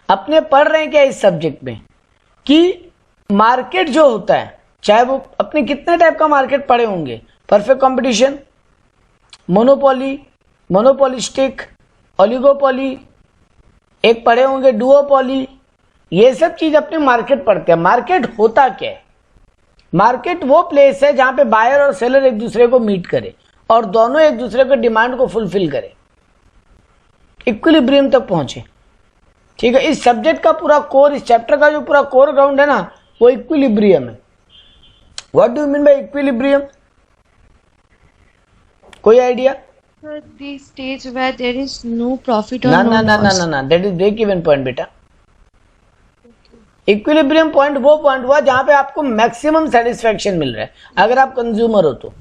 अपने पढ़ रहे हैं क्या इस सब्जेक्ट में कि मार्केट जो होता है, चाहे वो अपने कितने टाइप का मार्केट पढ़े होंगे, perfect competition, monopoly, monopolistic, oligopoly, एक पढ़े होंगे डुओपोली, ये सब चीज अपने मार्केट पढ़ते हैं। मार्केट होता क्या है? मार्केट वो प्लेस है जहां पे बायर और सेलर एक दूसरे को मीट करे और दोनों एक दूसरे के डिमांड को फुलफिल करे, इक्विलिब्रियम तक पहुंचे। ठीक है, इस सब्जेक्ट का पूरा कोर, इस चैप्टर का जो पूरा कोर ग्राउंड है ना, वो इक्विलिब्रियम है। What do you mean by equilibrium? कोई idea? The stage where there is no profit or ना no ना ना ना loss. ना ना, that is break even point बेटा। इक्विलिब्रियम पॉइंट वो पॉइंट हुआ जहां पे आपको मैक्सिमम सेटिस्फैक्शन मिल रहा है, अगर आप कंज्यूमर हो तो,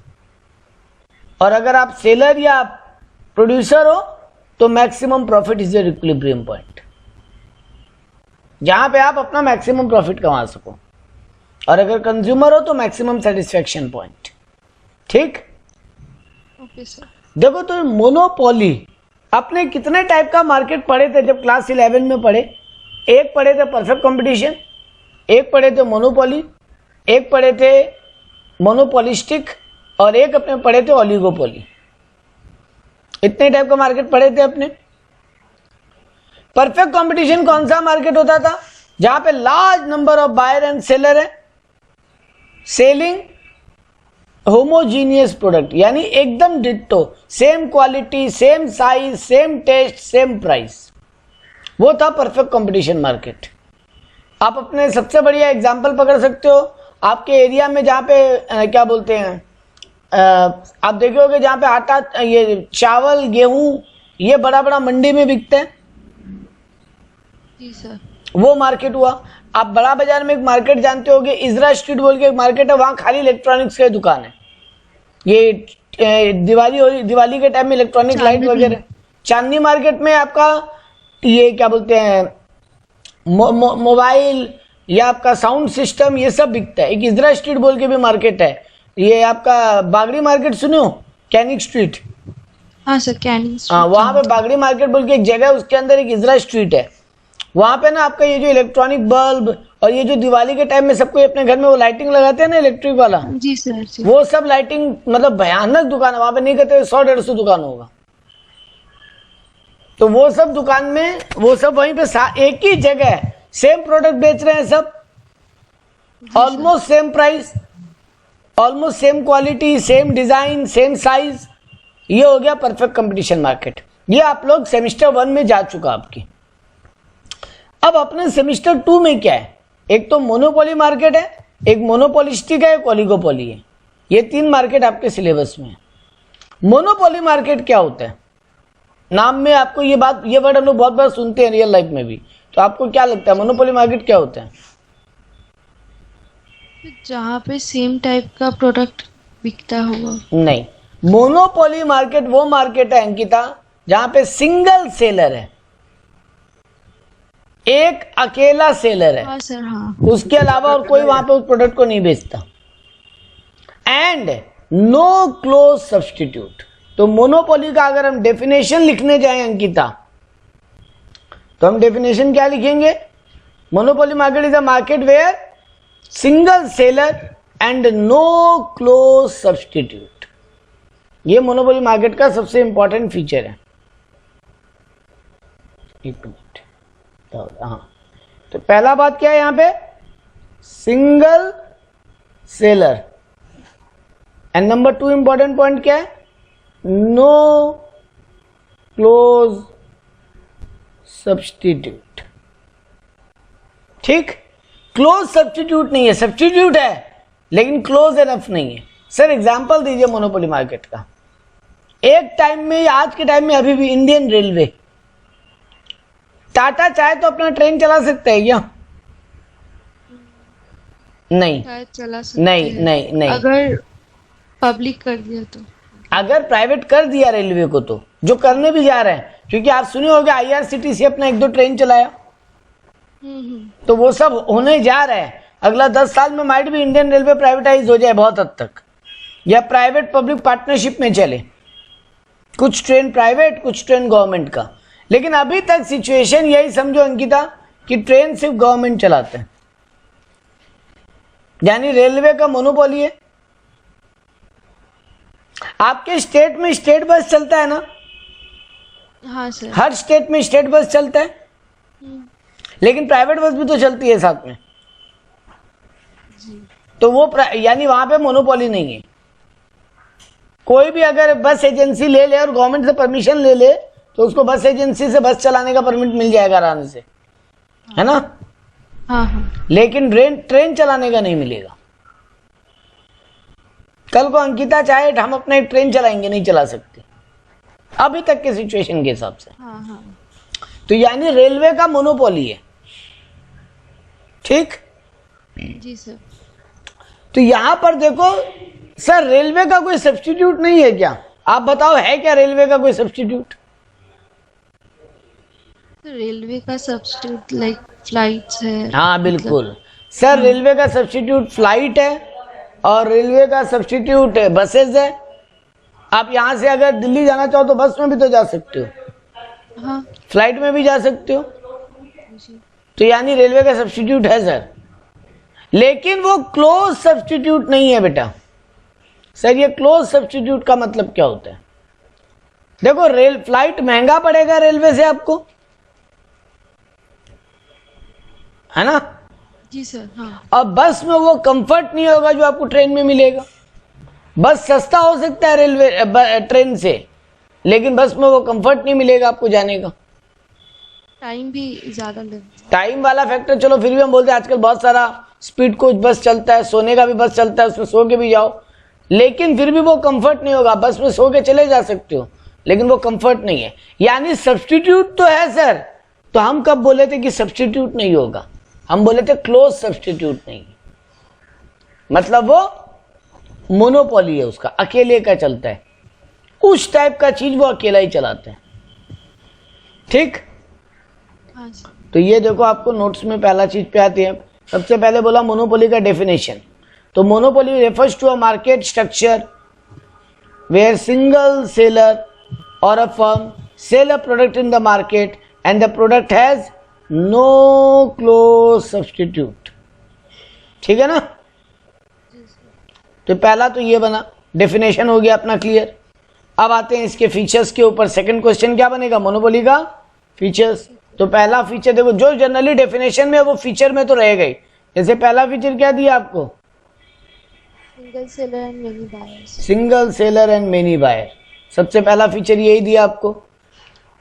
और अगर आप सेलर या प्रोड्यूसर हो तो maximum profit is your equilibrium point, जहां पे आप अपना मैक्सिमम प्रॉफिट कमा सको, और अगर कंज्यूमर हो तो मैक्सिमम सेटिस्फैक्शन पॉइंट। ठीक, Okay, sir. देखो तो मोनोपोली, अपने कितने टाइप का मार्केट पढ़े थे जब क्लास 11 में पढ़े? एक पढ़े थे परफेक्ट कंपटीशन, एक पढ़े थे मोनोपोली, एक पढ़े थे मोनोपोलिस्टिक, और एक अपने पढ़े थे ओलिगोपोली। इतने टाइप का मार्केट पढ़े थे अपने। परफेक्ट कंपटीशन कौन सा मार्केट होता था? जहां पे large number of buyer and seller है, सेलिंग होमोजीनियस प्रोडक्ट, यानी एकदम ditto, same quality, same size, same taste, same price, वो था परफेक्ट कंपटीशन मार्केट। आप अपने सबसे बढ़िया एग्जांपल पकड़ सकते हो आपके एरिया में, जहां पे क्या बोलते हैं, आप देखे होगे जहां पे आटा, ये चावल, गेहूं, ये बड़ा बड़ा मंडी में बिकते हैं, जी सर। वो मार्केट हुआ। आप बड़ा बाजार में एक मार्केट जानते होगे, इजरा स्ट्रीट बोल के एक मार्केट है, वहां खाली इलेक्ट्रॉनिक्स की दुकान है। ये दिवाली के टाइम में इलेक्ट्रॉनिक लाइट वगैरह। चांदनी मार्केट में आपका ये क्या बोलते हैं, मोबाइल या आपका साउंड सिस्टम, ये सब बिकता है। एक इजरा स्ट्रीट बोल के भी मार्केट है, ये आपका बागड़ी मार्केट सुने हो, कैनिक स्ट्रीट? हाँ सर, कैनिंग हाँ, वहां पे बागड़ी मार्केट बोल के एक जगह है, उसके अंदर एक इजरा स्ट्रीट है। वहां पे ना आपका ये जो इलेक्ट्रॉनिक बल्ब और ये जो दिवाली के टाइम में सबको अपने घर में वो लाइटिंग लगाते हैं ना, इलेक्ट्रिक वाला, जी सर जी। वो सब लाइटिंग, मतलब भयानक दुकान है वहां पे, नहीं कहते 100-150 दुकान होगा। तो वो सब दुकान में, वो सब वहीं पे एक ही जगह सेम प्रोडक्ट बेच रहे हैं सब, almost same price, almost same quality, same design, same size. ये हो गया परफेक्ट कंपटीशन मार्केट। ये आप लोग सेमिस्टर 1 में जा चुका आपकी। अब अपने सेमिस्टर 2 में क्या है? एक तो मोनोपोली मार्केट है, एक मोनोपोलिस्टिक है, एक ओलिगोपोली है। ये 3 मार्केट आपके सिलेबस में है। मोनोपोली मार्केट क्या होता है? नाम में आपको ये वर्ड हम लोग बहुत बार सुनते हैं रियल लाइफ में भी, तो आपको क्या लगता है मोनोपोली मार्केट क्या होता है? जहाँ पे सेम टाइप का प्रोडक्ट बिकता होगा। नहीं, मोनोपोली मार्केट वो मार्केट है अंकिता, जहां पे सिंगल सेलर है, एक अकेला सेलर है। हाँ सर, हाँ। उसके अलावा और कोई वहां पे उस प्रोडक्ट को नहीं बेचता। And no close substitute. तो मोनोपोली का अगर हम डेफिनेशन लिखने जाएं अंकिता, तो हम डेफिनेशन क्या लिखेंगे? Monopoly market is a market where single seller and no close substitute. ये मोनोपोली मार्केट का सबसे इंपॉर्टेंट फीचर है। एक मिनट, हाँ, तो पहला बात क्या है यहां पे? Single seller. And number 2 important point क्या है? No close substitute. ठीक, क्लोज सब्सटीट्यूट नहीं है, सब्सटीट्यूट है लेकिन क्लोज एनफ नहीं है। सर एग्जांपल दीजिए मोनोपोली मार्केट का। एक टाइम में, आज के टाइम में अभी भी इंडियन रेलवे, टाटा चाहे तो अपना ट्रेन चला सकता है क्या? नहीं, शायद चला सकते नहीं हैं। नहीं नहीं। अगर पब्लिक कर दिया तो। अगर प्राइवेट कर दिया रेलवे को, तो जो करने भी जा रहे हैं, क्योंकि आप सुने होंगे IRCTC अपना 1-2 ट्रेन चलाया, तो वो सब होने जा रहे हैं। अगला 10 साल में माइट भी इंडियन रेलवे प्राइवेटाइज हो जाए बहुत हद तक, या प्राइवेट पब्लिक पार्टनरशिप में चले, कुछ ट्रेन प्राइवेट, कुछ ट्रेन गवर्नमेंट का। लेकिन अभी तक सिचुएशन यही समझो अंकिता कि ट्रेन सिर्फ गवर्नमेंट चलाते हैं, यानी रेलवे का मोनोपोली है। आपके स्टेट में स्टेट बस चलता है ना, हाँ सर। हर स्टेट में स्टेट बस चलता है, लेकिन प्राइवेट बस भी तो चलती है साथ में। जी। तो वो यानी वहां पे मोनोपोली नहीं है। कोई भी अगर बस एजेंसी ले ले और गवर्नमेंट से परमिशन ले ले तो उसको बस एजेंसी से बस चलाने का परमिट मिल जाएगा आराम से, है ना। हाँ हाँ। लेकिन ट्रेन चलाने का नहीं मिलेगा। कल को अंकिता चाहे हम अपना एक ट्रेन चलाएंगे, नहीं चला सकते अभी तक के सिचुएशन के हिसाब से। हाँ हाँ। तो यानी रेलवे का मोनोपोली है, ठीक। जी सर। तो यहां पर देखो सर, रेलवे का कोई सब्स्टिट्यूट नहीं है क्या? आप बताओ, है क्या रेलवे का कोई सब्स्टिट्यूट? रेलवे का सब्स्टिट्यूट लाइक फ्लाइट्स है। हाँ बिल्कुल सर, रेलवे का सब्स्टिट्यूट फ्लाइट है और रेलवे का सब्स्टिट्यूट बसेस है। आप यहां से अगर दिल्ली जाना चाहो तो बस में भी तो जा सकते हो, हाँ। फ्लाइट में भी जा सकते हो। जी। तो यानी रेलवे का सब्स्टिट्यूट है सर, लेकिन वो क्लोज सब्स्टिट्यूट नहीं है बेटा। सर ये क्लोज सब्स्टिट्यूट का मतलब क्या होता है? देखो फ्लाइट महंगा पड़ेगा रेलवे से आपको, है ना। जी सर। हाँ। और बस में वो कंफर्ट नहीं होगा जो आपको ट्रेन में मिलेगा। बस सस्ता हो सकता है रेलवे ट्रेन से, लेकिन बस में वो कंफर्ट नहीं मिलेगा आपको जाने का। टाइम भी ज्यादा लगता टाइम वाला फैक्टर चलो फिर भी हम बोलते हैं, आजकल बहुत सारा स्पीड कोच बस चलता है, सोने का भी बस चलता है, उसमें सो के भी जाओ, लेकिन फिर भी वो कंफर्ट नहीं होगा। बस में सो के चले जा सकते हो, लेकिन वो कंफर्ट नहीं है। यानी सब्स्टिट्यूट तो है सर। तो हम कब बोले थे कि सब्स्टिट्यूट नहीं होगा? हम बोले थे क्लोज सब्स्टिट्यूट नहीं, मतलब वो मोनोपोली है उसका, अकेले का चलता है। उस टाइप का चीज वो अकेला ही चलाते हैं, ठीक। है। हाँ सर। तो ये देखो आपको नोट्स में पहला चीज पे आती है। सबसे पहले बोला मोनोपोली का डेफिनेशन। तो monopoly refers to a market structure where single seller और a firm sell a product in the market and the product has no close substitute, ठीक है ना। तो पहला तो ये बना, डेफिनेशन हो गया अपना क्लियर। अब आते हैं इसके फीचर्स के ऊपर। सेकंड क्वेश्चन क्या बनेगा? मोनोपोली का फीचर्स। तो पहला फीचर देखो, जो जनरली डेफिनेशन में है वो फीचर में तो रहेगा ही। जैसे पहला फीचर क्या दिया आपको? Single seller and many buyers. Single seller and many buyer, सबसे पहला फीचर यही दिया आपको।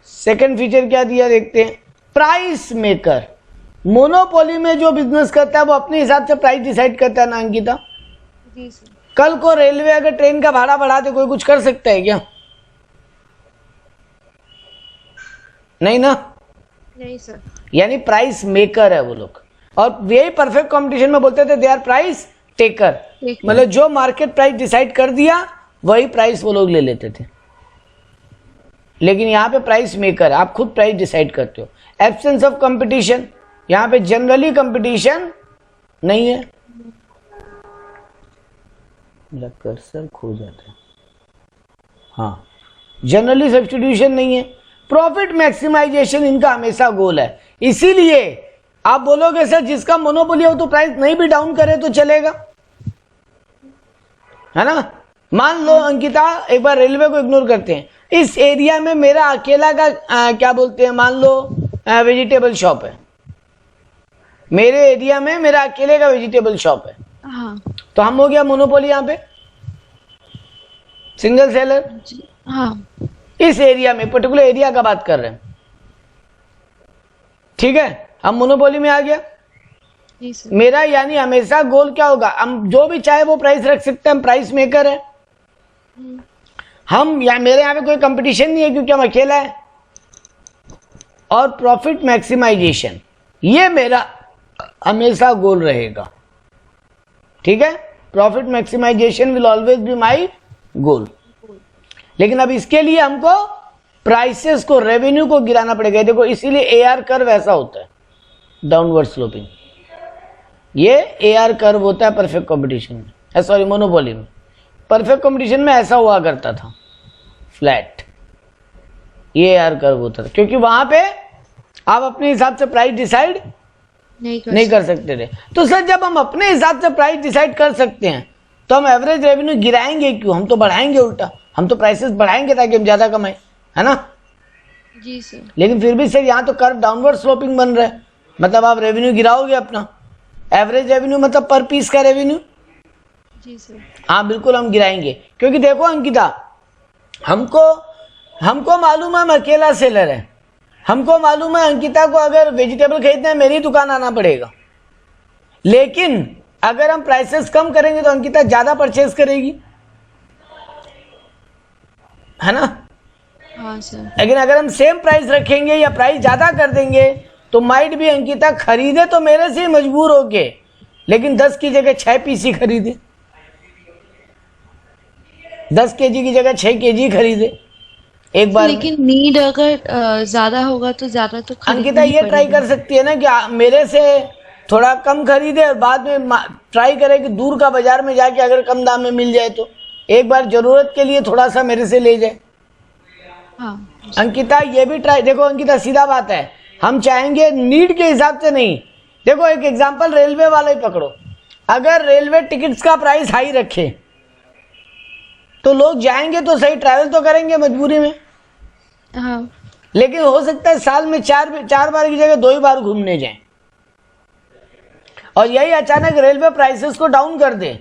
सेकंड फीचर क्या दिया देखते हैं, प्राइस मेकर। मोनोपोली में जो बिजनेस करता है वो अपने हिसाब से प्राइस डिसाइड करता है ना अंकिता। जी सर। कल को रेलवे अगर ट्रेन का भाड़ा बढ़ा दे, कोई कुछ कर सकता है क्या? नहीं ना। नहीं सर। यानी प्राइस मेकर है वो लोग। और यही परफेक्ट कंपटीशन में बोलते थे दे आर प्राइस टेकर, मतलब जो मार्केट प्राइस डिसाइड कर दिया वही प्राइस वो लोग ले लेते थे। लेकिन यहाँ पे प्राइस मेकर, आप खुद प्राइस डिसाइड करते हो। एब्सेंस ऑफ कंपटीशन, यहाँ पे जनरली कंपटीशन नहीं है। मेरा कर्सर खो जाता है। हाँ, जनरली सब्स्टिट्यूशन नहीं है। प्रॉफिट मैक्सिमाइजेशन इनका हमेशा गोल है। इसीलिए आप बोलोगे सर जिसका मोनोपोली हो तो प्राइस नहीं भी डाउन करे तो चलेगा, है ना। मान लो अंकिता, एक बार रेलवे को इग्नोर करते हैं, इस एरिया में मेरा अकेला का क्या बोलते हैं, मान लो वेजिटेबल शॉप है। मेरे एरिया में मेरा अकेले का वेजिटेबल शॉप है। हाँ। तो हम हो गया मोनोपोली यहाँ पे, सिंगल सेलर। हाँ। इस एरिया में, पर्टिकुलर एरिया का बात कर रहे हैं, ठीक है। हम मोनोपोली में आ गया। जी सर। मेरा यानी हमेशा गोल क्या होगा, हम जो भी चाहे वो प्राइस रख सकते हैं, हम प्राइस मेकर है। हम मेरे यहाँ पे कोई कंपटीशन नहीं है क्योंकि हम अकेला है। और प्रॉफिट मैक्सिमाइजेशन, ये मेरा हमेशा गोल रहेगा, ठीक है। Profit maximization will always be my goal. लेकिन अब इसके लिए हमको प्राइसेस को, रेवेन्यू को गिराना पड़ेगा। देखो इसीलिए एआर कर्व ऐसा होता है, डाउनवर्ड स्लोपिंग। ये एआर कर्व होता है परफेक्ट कंपटीशन में, सॉरी मोनोपोली में। परफेक्ट कंपटीशन में ऐसा हुआ करता था, फ्लैट। ये एआर कर्व होता था क्योंकि वहां पे आप अपने हिसाब से प्राइस डिसाइड नहीं कर सकते थे। तो सर जब हम अपने हिसाब से प्राइस डिसाइड कर सकते हैं तो हम एवरेज रेवेन्यू गिराएंगे क्यों? हम तो बढ़ाएंगे, उल्टा हम तो प्राइसेस बढ़ाएंगे ताकि हम ज्यादा कमाएं, है ना? जी सर। लेकिन फिर भी सर यहाँ तो कर्व डाउनवर्ड स्लोपिंग बन रहा है, मतलब आप रेवेन्यू गिराओगे अपना। एवरेज रेवेन्यू मतलब पर पीस का रेवेन्यू। जी सर। हाँ बिल्कुल हम गिराएंगे, क्योंकि देखो अंकिता, हमको मालूम है हम अकेला सेलर है, हमको मालूम है अंकिता को अगर वेजिटेबल खरीदना है मेरी दुकान आना पड़ेगा, लेकिन अगर हम प्राइसेस कम करेंगे तो अंकिता ज्यादा परचेज करेगी, है ना? हाँ सर। लेकिन अगर हम सेम प्राइस रखेंगे या प्राइस ज्यादा कर देंगे तो माइट भी अंकिता खरीदे तो मेरे से ही मजबूर होके, लेकिन 10 की जगह 6 पीस ही खरीदे, 10 केजी की जगह 6 केजी खरीदे एक बार। लेकिन नीड अगर ज्यादा होगा तो ज्यादा तो अंकिता ये ट्राई कर सकती है ना कि मेरे से थोड़ा कम खरीदे और बाद में ट्राई करे कि दूर का बाजार में जाके अगर कम दाम में मिल जाए तो एक बार जरूरत के लिए थोड़ा सा मेरे से ले जाए। हाँ अंकिता ये भी ट्राई, देखो अंकिता सीधा बात है, हम चाहेंगे नीड के हिसाब से नहीं। देखो एक एग्जांपल रेलवे वाला ही पकड़ो, अगर रेलवे टिकट्स का प्राइस हाई रखे तो लोग जाएंगे तो सही, ट्रैवल तो करेंगे मजबूरी में, हाँ। लेकिन हो सकता है साल में चार बार की जगह 2 ही बार घूमने जाएं, और यही अचानक रेलवे प्राइसेस को डाउन कर दे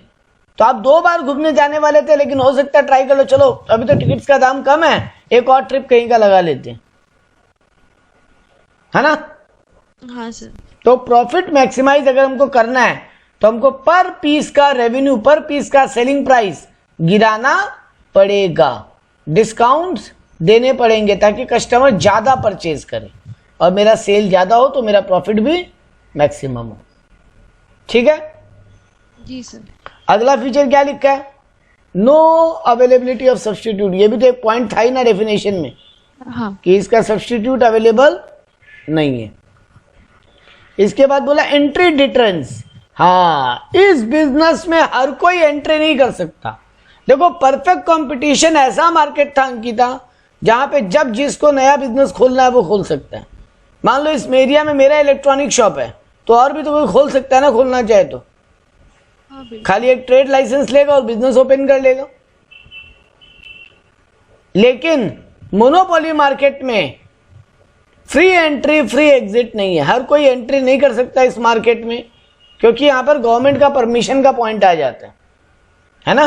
तो आप 2 बार घूमने जाने वाले थे, लेकिन हो सकता है ट्राई कर लो, चलो अभी तो टिकट्स का दाम कम है, एक और ट्रिप कहीं का लगा लेते हैं, है ना? हाँ सर। तो प्रॉफिट मैक्सिमाइज अगर हमको करना है तो हमको पर पीस का रेवेन्यू, पर पीस का सेलिंग प्राइस गिराना पड़ेगा, डिस्काउंट्स देने पड़ेंगे ताकि कस्टमर ज्यादा परचेज करे और मेरा सेल ज्यादा हो तो मेरा प्रॉफिट भी मैक्सिमम हो। ठीक है? जी सर। अगला फीचर क्या लिखा है? No availability of substitute. ये भी तो एक पॉइंट था ही ना डेफिनेशन में, हाँ। कि इसका सब्सटीट्यूट अवेलेबल नहीं है। इसके बाद बोला एंट्री डिटरेंस। हाँ, इस बिजनेस में हर कोई एंट्री नहीं कर सकता। देखो परफेक्ट कंपटीशन ऐसा मार्केट था अंकिता जहां पे जब जिसको नया बिजनेस खोलना है वो खोल सकता है। मान लो इस एरिया में मेरा इलेक्ट्रॉनिक शॉप है तो और भी तो कोई खोल सकता है ना, खोलना चाहे तो। खाली एक ट्रेड लाइसेंस लेगा और बिजनेस ओपन कर लेगा। लेकिन मोनोपोली मार्केट में फ्री एंट्री फ्री एग्जिट नहीं है, हर कोई एंट्री नहीं कर सकता इस मार्केट में, क्योंकि यहां पर गवर्नमेंट का परमिशन का पॉइंट आ जाता है ना?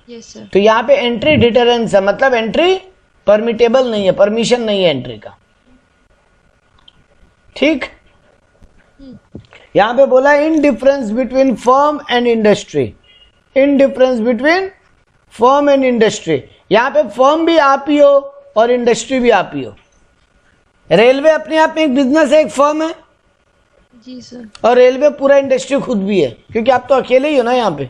Yes sir. तो यहां पे एंट्री डिटरेंस है, मतलब एंट्री परमिटेबल नहीं है, परमिशन नहीं है एंट्री का। ठीक? यहां पे बोला in difference between firm and industry, in difference between firm and industry. यहां पे फर्म भी आप ही हो और इंडस्ट्री भी आप ही हो। रेलवे अपने आप में एक बिजनेस है, एक फर्म है। जी सर। और रेलवे पूरा इंडस्ट्री खुद भी है, क्योंकि आप तो अकेले ही हो ना यहाँ पे।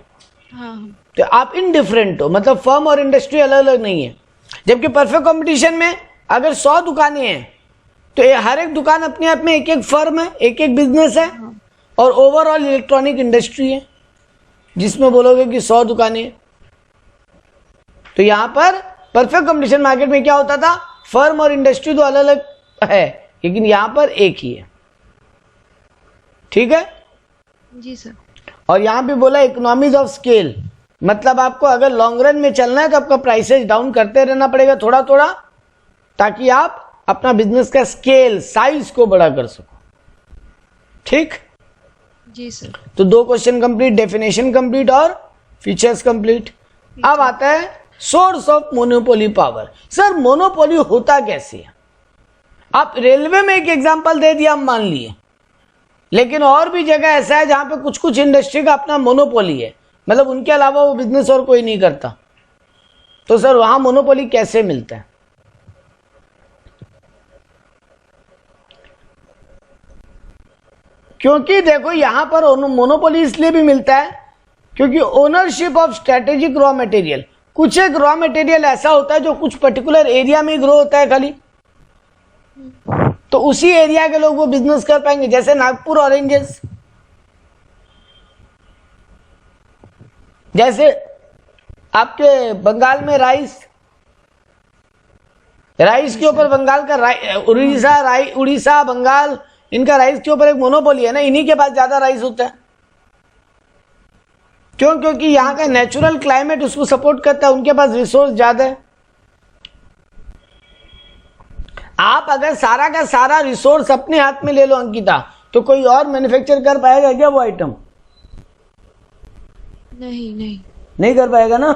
हाँ। तो आप इनडिफरेंट हो, मतलब फर्म और इंडस्ट्री अलग अलग नहीं है। जबकि परफेक्ट कंपटीशन में अगर 100 दुकानें हैं तो हर एक दुकान अपने आप में एक एक फर्म है, एक एक बिजनेस है, और ओवरऑल इलेक्ट्रॉनिक इंडस्ट्री है जिसमें बोलोगे कि 100 दुकानें। तो यहां पर परफेक्ट कंपटीशन मार्केट में क्या होता था, फर्म और इंडस्ट्री तो अलग अलग है लेकिन यहां पर एक ही है। ठीक है? जी सर। और यहां पे बोला इकोनॉमीज ऑफ स्केल, मतलब आपको अगर लॉन्ग रन में चलना है तो आपका प्राइसेस डाउन करते रहना पड़ेगा थोड़ा थोड़ा, ताकि आप अपना बिजनेस का स्केल साइज को बड़ा कर सको। ठीक? जी सर। तो 2 क्वेश्चन कंप्लीट, डेफिनेशन कंप्लीट और फीचर्स कंप्लीट। अब आता है source of monopoly power. Sir monopoly होता कैसे है? आप रेलवे में एक एग्जांपल दे दिया, हम मान लिए, लेकिन और भी जगह ऐसा है जहां पे कुछ कुछ इंडस्ट्री का अपना मोनोपोली है, मतलब उनके अलावा वो बिजनेस और कोई नहीं करता। तो सर वहां मोनोपोली कैसे मिलता है? क्योंकि देखो यहां पर मोनोपोली इसलिए भी मिलता है क्योंकि ownership of strategic raw material, कुछ एक रॉ मटेरियल ऐसा होता है जो कुछ पर्टिकुलर एरिया में ग्रो होता है खाली, तो उसी एरिया के लोग वो बिजनेस कर पाएंगे। जैसे नागपुर ऑरेंजेस, जैसे आपके बंगाल में राइस के ऊपर बंगाल का उड़ीसा बंगाल इनका राइस के ऊपर एक मोनोपोली है ना, इन्हीं के पास ज्यादा राइस होता है। क्यों? क्योंकि यहाँ का नेचुरल क्लाइमेट उसको सपोर्ट करता है, उनके पास रिसोर्स ज्यादा है। आप अगर सारा का सारा रिसोर्स अपने हाथ में ले लो अंकिता, तो कोई और मैन्युफैक्चर कर पाएगा क्या वो आइटम? नहीं नहीं नहीं कर पाएगा ना।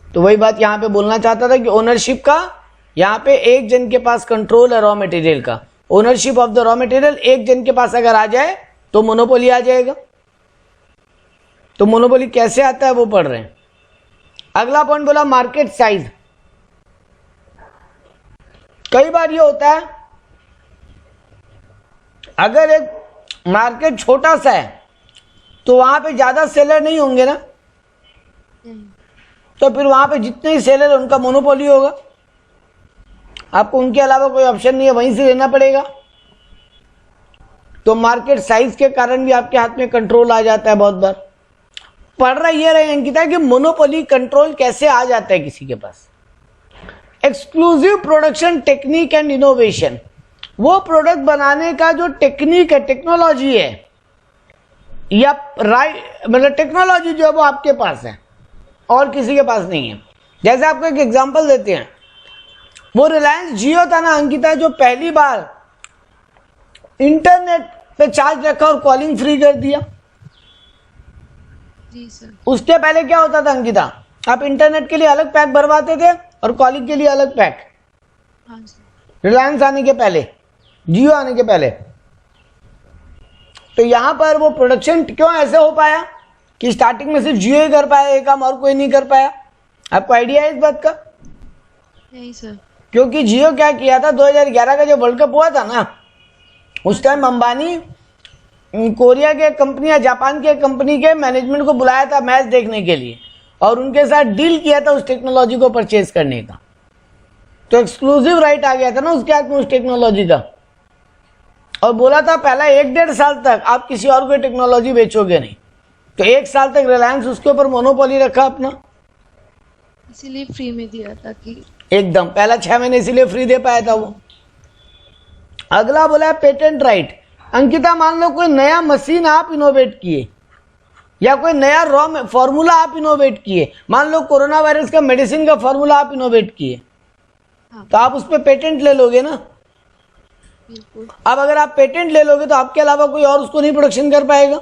तो वही बात यहाँ पे बोलना चाहता था कि ओनरशिप का यहाँ पे एक जन के पास कंट्रोल है रॉ मटेरियल का। Ownership of the raw material एक जन के पास अगर आ जाए तो मोनोपोली आ जाएगा। तो मोनोपोली कैसे आता है वो पढ़ रहे हैं। अगला पॉइंट बोला मार्केट साइज। कई बार ये होता है अगर एक मार्केट छोटा सा है तो वहां पे ज्यादा सेलर नहीं होंगे ना, तो फिर वहां पे जितने ही सेलर है उनका मोनोपोली होगा। आपको उनके अलावा कोई ऑप्शन नहीं है, वहीं से लेना पड़ेगा। तो मार्केट साइज के कारण भी आपके हाथ में कंट्रोल आ जाता है बहुत बार। पढ़ रहा ये रहे अंकिता कि मोनोपोली कंट्रोल कैसे आ जाता है किसी के पास। Exclusive production technique and innovation, वो प्रोडक्ट बनाने का जो टेक्निक है, टेक्नोलॉजी है, या मतलब टेक्नोलॉजी जो है वो आपके पास है और किसी के पास नहीं है। जैसे आपको एक एग्जांपल देते हैं, वो रिलायंस जियो था ना अंकिता, जो पहली बार इंटरनेट पे चार्ज रखा और कॉलिंग फ्री कर दिया। जी सर। उसके पहले क्या होता था अंकिता, आप इंटरनेट के लिए अलग पैक भरवाते थे और कॉलिंग के लिए अलग पैक। हाँ सर। रिलायंस आने के पहले, जियो आने के पहले। तो यहां पर वो प्रोडक्शन क्यों ऐसे हो पाया कि स्टार्टिंग में सिर्फ जियो ही कर पाया, ये काम और कोई नहीं कर पाया? आपको आइडिया है इस बात का? नहीं सर। क्योंकि जियो क्या किया था, 2011 का जो वर्ल्ड कप हुआ था ना, उस टाइम अंबानी कोरिया के कंपनी या जापान के कंपनी के मैनेजमेंट को बुलाया था मैच देखने के लिए, और उनके साथ डील किया था उस टेक्नोलॉजी को परचेज करने का। तो एक्सक्लूसिव राइट आ गया था ना उसके हाथ में उस टेक्नोलॉजी का, और बोला था पहला 1-1.5 साल तक आप किसी और को टेक्नोलॉजी बेचोगे नहीं। तो 1 साल तक रिलायंस उसके ऊपर मोनोपोली रखा अपना, इसीलिए फ्री में दिया था कि एकदम पहला 6 महीने इसीलिए फ्री दे पाया था वो। अगला बोला है पेटेंट राइट। अंकिता मान लो कोई नया मशीन आप इनोवेट किए या कोई नया रॉ फॉर्मूला आप इनोवेट किए, मान लो कोरोना वायरस का मेडिसिन का फॉर्मूला आप इनोवेट किए, हाँ तो आप उस पर पेटेंट ले लोगे ना। बिल्कुल। अब अगर आप पेटेंट ले लोगे तो आपके अलावा कोई और उसको नहीं प्रोडक्शन कर पाएगा,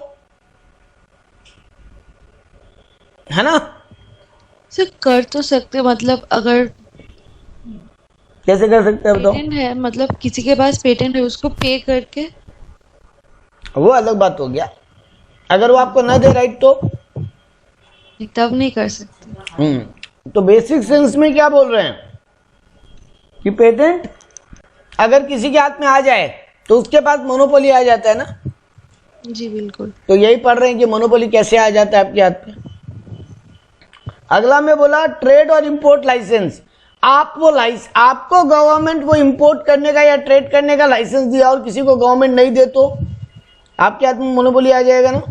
है ना? सर कर तो सकते, मतलब अगर कैसे कर सकते हैं बताओ? पेटेंट है, मतलब किसी के पास पेटेंट है उसको पे करके। वो अलग बात हो गया, अगर वो आपको न दे राइट तो तब नहीं कर सकते। तो बेसिक सेंस में क्या बोल रहे हैं कि पेटेंट अगर किसी के हाथ में आ जाए तो उसके पास मोनोपोली आ जाता है ना। जी बिल्कुल। तो यही पढ़ रहे हैं कि मोनोपोली कैसे आ जाता है आपके हाथ में। अगला में बोला ट्रेड और इंपोर्ट लाइसेंस। आपको गवर्नमेंट वो इंपोर्ट करने का या ट्रेड करने का लाइसेंस दिया और किसी को गवर्नमेंट नहीं दे तो आपके हाथ में मोनोपोली आ जाएगा ना।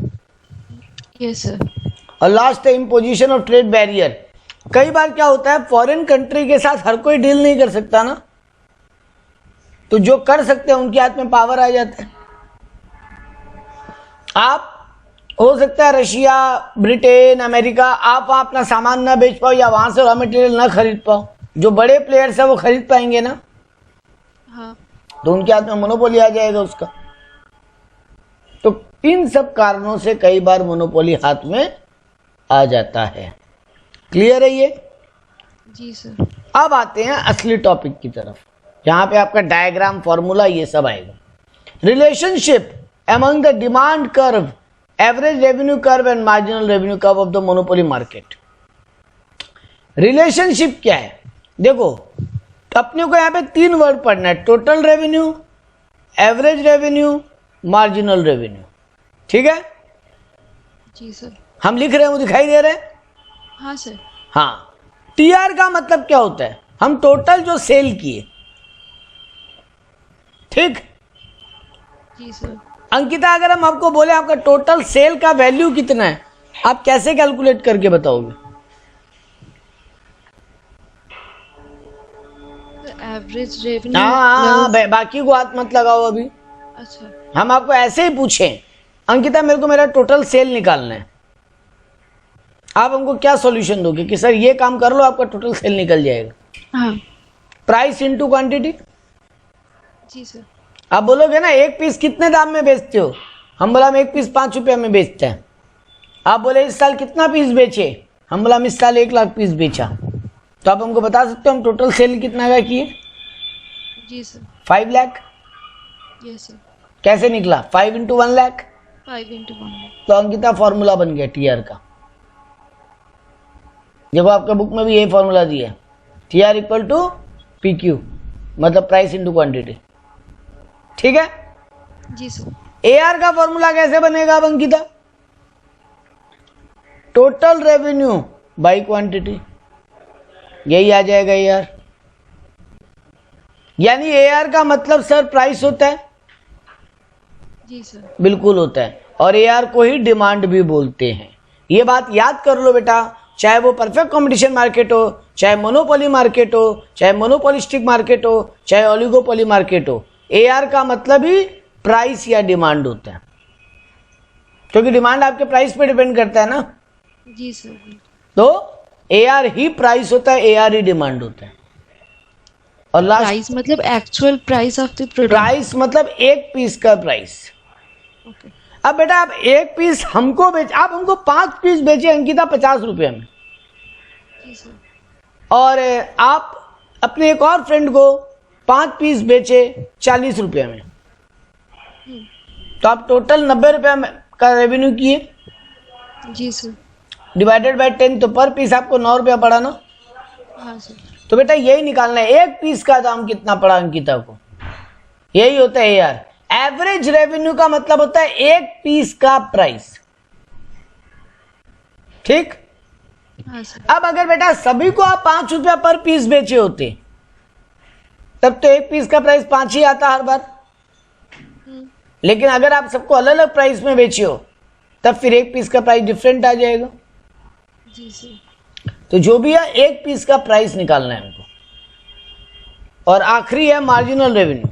Yes sir. और लास्ट है इम्पोजिशन ऑफ ट्रेड बैरियर। कई बार क्या होता है, फॉरेन कंट्री के साथ हर कोई डील नहीं कर सकता ना, तो जो कर सकते हैं उनके हाथ में पावर आ जाता है। आप हो सकता है रशिया, ब्रिटेन, अमेरिका, आप वहां अपना सामान ना बेच पाओ या वहां से रॉ मटेरियल ना खरीद पाओ, जो बड़े प्लेयर्स है वो खरीद पाएंगे ना, हाँ। तो उनके हाथ में मोनोपोली आ जाएगा उसका। तो इन सब कारणों से कई बार मोनोपोली हाथ में आ जाता है। क्लियर है ये? जी सर। अब आते हैं असली टॉपिक की तरफ, जहां पे आपका डायग्राम, फॉर्मूला ये सब आएगा। Relationship among the demand curve, average revenue curve and marginal revenue curve of the monopoly market. Relationship क्या है? देखो अपने को यहां पे 3 वर्ड पढ़ना है, total revenue, average revenue, marginal revenue. ठीक है? जी सर। हम लिख रहे हैं, वो दिखाई दे रहे हैं? हाँ सर। हाँ। टीआर का मतलब क्या होता है? हम टोटल जो सेल किए। ठीक? जी सर। अंकिता अगर हम आपको बोले आपका टोटल सेल का वैल्यू कितना है, आप कैसे कैलकुलेट करके बताओगे? Average revenue. हाँ, बाकी को हाथ मत लगाओ अभी। अच्छा, हम आपको ऐसे ही पूछें अंकिता मेरे को मेरा टोटल सेल निकालना है, आप हमको क्या सॉल्यूशन दोगे कि सर ये काम कर लो आपका टोटल सेल निकल जाएगा? हाँ प्राइस इनटू क्वांटिटी। जी सर। आप बोलोगे ना एक पीस कितने दाम में बेचते हो, हम बोला हम एक पीस 5 रुपया में बेचते हैं। आप बोले इस साल कितना पीस बेचे, हम बोला हम इस साल 1 लाख पीस बेचा, तो आप हमको बता सकते हो हम टोटल सेल कितना का किए? जी सर। 5 लाख। Yes sir. कैसे निकला? 5 इंटू 1 लाख। 5 into 1 lakh। तो अंकिता फॉर्मूला बन गया टीआर का। जब आपके बुक में भी यही फॉर्मूला दिया है, टीआर इक्वल टू पीक्यू, मतलब प्राइस इंटू क्वांटिटी। ठीक है। जी सर। एआर का फॉर्मूला कैसे बनेगा अब Ankita? Total revenue by quantity, यही आ जाएगा एआर। यानी एआर का मतलब सर प्राइस होता है? जी सर। बिल्कुल होता है, और एआर को ही डिमांड भी बोलते हैं। ये बात याद कर लो बेटा, चाहे वो परफेक्ट कंपटीशन मार्केट हो, चाहे मोनोपोली मार्केट हो, चाहे मोनोपोलिस्टिक मार्केट हो, चाहे ओलिगोपोली मार्केट हो, एआर का मतलब ही प्राइस या डिमांड होता है, क्योंकि डिमांड आपके प्राइस पे डिपेंड करता है ना। जी सर। तो एआर ही प्राइस होता है, एआर ही डिमांड होता है। और लास्ट प्राइस मतलब actual price of the product. Price मतलब एक पीस का प्राइस। ओके। अब बेटा आप एक पीस हमको बेच, आप हमको 5 पीस बेचे अंकिता 50 रुपये में, जी सर। और आप अपने एक और फ्रेंड को 5 पीस बेचे 40 रुपये में, तो आप टोटल 90 रुपये का रेवेन्यू किए। जी सर। डिवाइडेड बाय 10, तो पर पीस आपको 9 रुपया पड़ा ना। हाँ सर। तो बेटा यही निकालना है एक पीस का दाम कितना पड़ा अंकिता को, यही होता है यार। एवरेज रेवेन्यू का मतलब होता है एक पीस का प्राइस। ठीक। हाँ सर। अब अगर बेटा सभी को आप 5 रुपया पर पीस बेचे होते, तब तो एक पीस का प्राइस 5 ही आता हर बार। लेकिन अगर आप सबको अलग अलग प्राइस में बेचे हो, तब फिर एक पीस का प्राइस डिफरेंट आ जाएगा। जी सर। तो जो भी है एक पीस का प्राइस निकालना है हमको। और आखिरी है marginal revenue.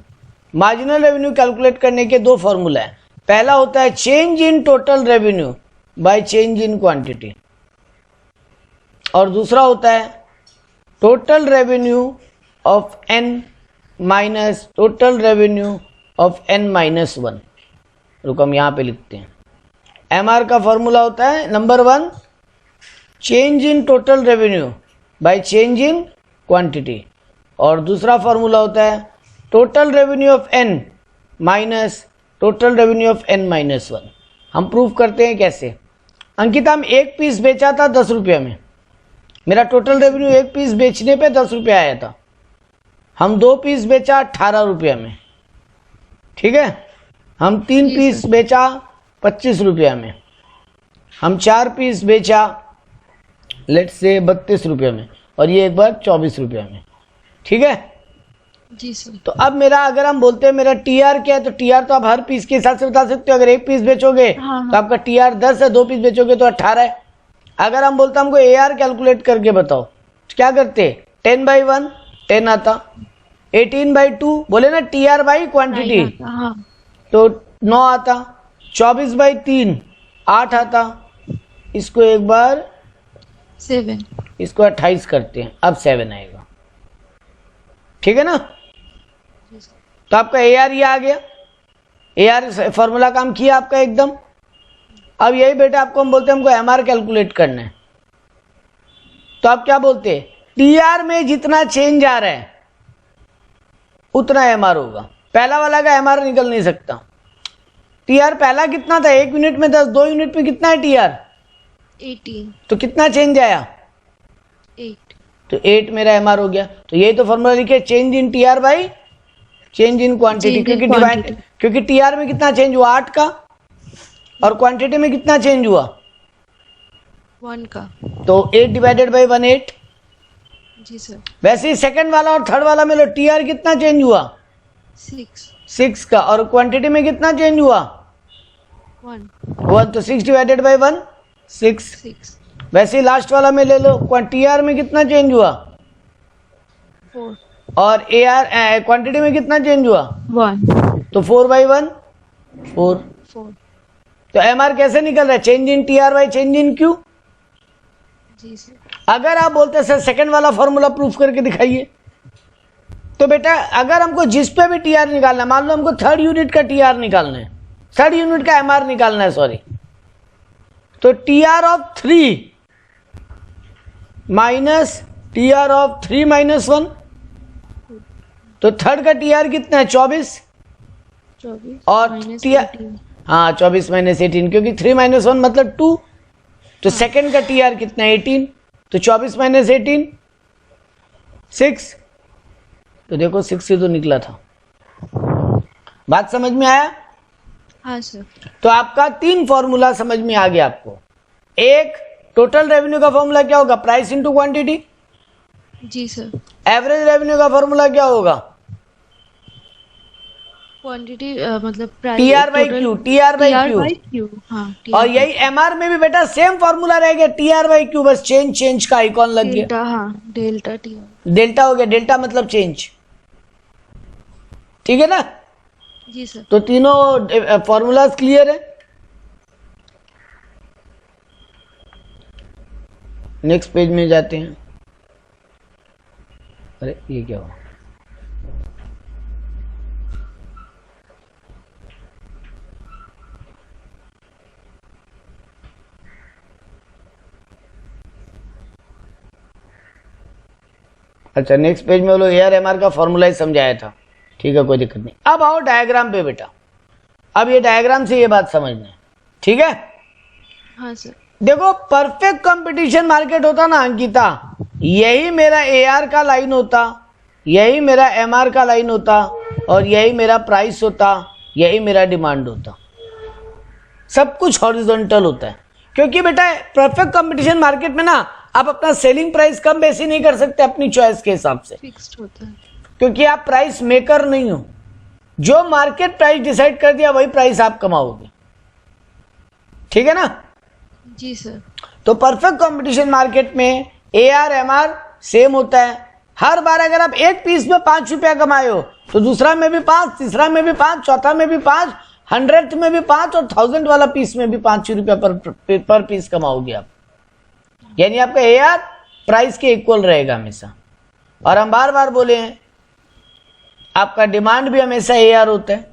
Marginal revenue calculate करने के 2 फॉर्मूला है। पहला होता है change in total revenue by change in quantity, और दूसरा होता है total revenue of N minus total revenue of N minus 1। रुको हम यहां पे लिखते हैं। एमआर का फॉर्मूला होता है number 1 change in total revenue by change in quantity, और दूसरा फॉर्मूला होता है total revenue of N minus total revenue of N minus 1। हम प्रूव करते हैं कैसे। अंकिता हम एक पीस बेचा था 10 रुपये में, मेरा टोटल रेवेन्यू एक पीस बेचने पे 10 रुपये आया था। हम 2 पीस बेचा 18 रुपये में, ठीक है। हम 3 पीस बेचा 25 रुपये में, हम 4 पीस बेचा लेट्स से 32 रुपये में, और ये एक बार 24 रुपये में, ठीक है। जी सर। तो अब मेरा अगर हम बोलते हैं मेरा टीआर क्या है, तो टीआर तो आप हर पीस के हिसाब से बता सकते हो। अगर एक पीस बेचोगे हाँ। तो आपका टीआर 10 है, 2 पीस बेचोगे तो 18 है। अगर हम बोलते हमको एआर कैलकुलेट करके बताओ, तो क्या करते? 10/1 10 आता, 18/2 बोले ना टीआर बाई क्वांटिटी, हाँ। तो 9 आता, 24/3 8 आता, इसको एक बार 7। इसको 28 करते हैं, अब 7 आएगा, ठीक है ना। तो आपका एआर ये आ गया, एआर फॉर्मूला काम किया आपका एकदम। अब यही बेटा आपको हम बोलते हैं हमको एमआर कैलकुलेट करना है, तो आप क्या बोलते हैं? टीआर में जितना चेंज आ रहा है उतना एमआर होगा। पहला वाला का एमआर निकल नहीं सकता। टीआर पहला कितना था? 1 यूनिट में 10, 2 यूनिट में कितना है टीआर? 18। तो कितना चेंज आया? 8। तो 8 मेरा एमआर हो गया। तो यही तो फॉर्मूला लिखे, change in TR by change in quantity, क्योंकि डिवाइड, क्योंकि टीआर में कितना चेंज हुआ? 8 का, और क्वांटिटी में कितना चेंज हुआ? 1 का। तो 8 डिवाइडेड बाई 1 8। Ji sir. वैसे ही सेकंड वाला और थर्ड वाला में लो, टीआर कितना चेंज हुआ? 6 का, और क्वांटिटी में कितना चेंज हुआ? 1। तो 6 डिवाइडेड बाई 1 6। वैसे ही लास्ट वाला में ले लो, टीआर में कितना चेंज हुआ? 4। और एआर क्वांटिटी में कितना चेंज हुआ? 1। तो 4/1 4। 4। तो एमआर कैसे निकल रहा है? Change in TR by change in Q. जी सर। अगर आप बोलते सर सेकंड वाला फॉर्मूला प्रूफ करके दिखाइए, तो बेटा अगर हमको जिस पे भी टीआर निकालना है, मान लो हमको थर्ड यूनिट का टीआर निकालना है, थर्ड यूनिट का एमआर निकालना है, सॉरी, तो TR of 3 minus TR of 3 minus 1, तो थर्ड का टीआर कितना है? 24। 24 और माइनस टीआर 18। हाँ 24 माइनस 18, क्योंकि 3 माइनस 1 मतलब 2, तो सेकंड का टीआर कितना है? 18। तो 24 माइनस 18 6। तो देखो 6 ही तो निकला था। बात समझ में आया? हाँ सर। तो आपका 3 फॉर्मूला समझ में आ गया आपको। एक, टोटल रेवेन्यू का फॉर्मूला क्या होगा? Price into quantity. जी सर। एवरेज रेवेन्यू का फॉर्मूला क्या होगा? क्वांटिटी मतलब price TR by Q, TR by Q. Q. हाँ और यही एमआर में भी बेटा सेम फॉर्मूला रह गया, टीआर बाई क्यू, बस चेंज का आइकॉन लग गया। डेल्टा। हाँ डेल्टा टी। डेल्टा हो गया, डेल्टा मतलब चेंज। ठीक है ना? जी सर। तो तीनों फॉर्मूलाज क्लियर है। नेक्स्ट पेज में जाते हैं। अरे ये क्या हुआ? अच्छा, नेक्स्ट पेज में वो लोग एआर एमआर का फॉर्मूला ही समझाया था। ठीक है, कोई दिक्कत नहीं। अब आओ डायग्राम पे बेटा। अब ये डायग्राम से ये बात समझना है, ठीक है? हाँ सर। देखो, परफेक्ट कंपटीशन मार्केट होता ना अंकिता, यही मेरा एआर का लाइन होता, यही मेरा एमआर का लाइन होता, और यही मेरा प्राइस होता, यही मेरा डिमांड होता। सब कुछ हॉरिजॉन्टल होता है, क्योंकि बेटा परफेक्ट कंपटीशन मार्केट में ना आप अपना सेलिंग प्राइस कम बेसी नहीं कर सकते अपनी चॉइस के हिसाब से, फिक्स्ड होता है। क्योंकि आप प्राइस मेकर नहीं हो। जो मार्केट प्राइस डिसाइड कर दिया वही प्राइस आप कमाओगे। ठीक है ना? जी सर। तो परफेक्ट कंपटीशन मार्केट में एआर एमआर सेम होता है। हर बार अगर आप एक पीस में 5 रुपया कमाए हो तो दूसरा में भी 5, तीसरा में भी 5, चौथा में भी 5, 100th में भी 5 और 1000 वाला पीस में भी 5 रुपया पर पीस कमाओगे आप। यानी आपका एआर प्राइस के इक्वल रहेगा हमेशा। और हम बार बार बोले हैं आपका डिमांड भी हमेशा एआर होता है।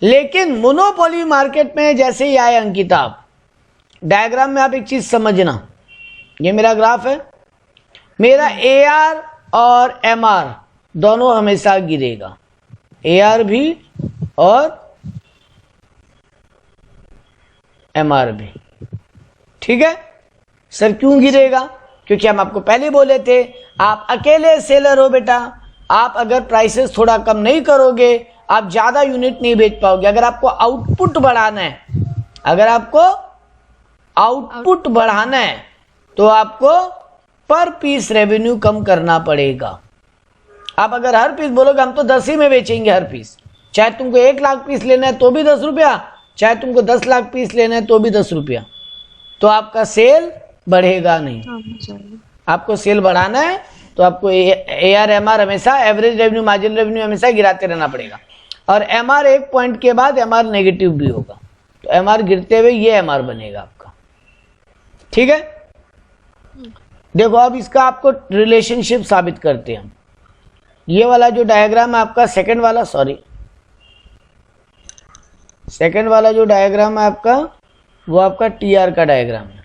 लेकिन मोनोपोली मार्केट में जैसे ही आए अंकिता, आप डायग्राम में आप एक चीज समझना, ये मेरा ग्राफ है, मेरा एआर और एमआर दोनों हमेशा गिरेगा, एआर भी और एमआर भी। ठीक है सर, क्यों गिरेगा? क्योंकि हम आपको पहले बोले थे आप अकेले सेलर हो बेटा, आप अगर प्राइसेस थोड़ा कम नहीं करोगे आप ज्यादा यूनिट नहीं बेच पाओगे। अगर आपको आउटपुट बढ़ाना है, अगर आपको आउटपुट बढ़ाना है तो आपको पर पीस रेवेन्यू कम करना पड़ेगा। आप अगर हर पीस बोलोगे हम तो 10 ही में बेचेंगे हर पीस, चाहे तुमको 1 लाख पीस लेना है तो भी 10 रुपया, चाहे तुमको 10 लाख पीस लेना है तो भी 10 रुपया, तो आपका सेल बढ़ेगा नहीं। आपको सेल बढ़ाना है तो आपको एआर एमआर हमेशा, एवरेज रेवेन्यू मार्जिन रेवेन्यू हमेशा गिराते रहना पड़ेगा। और एमआर एक पॉइंट के बाद एमआर नेगेटिव भी होगा, तो एमआर गिरते हुए ये एमआर बनेगा आपका। ठीक है, देखो अब इसका आपको रिलेशनशिप साबित करते हैं हम। ये वाला जो डायग्राम है आपका सेकंड वाला, सेकंड वाला जो डायग्राम है आपका, वो आपका टीआर का डायग्राम है।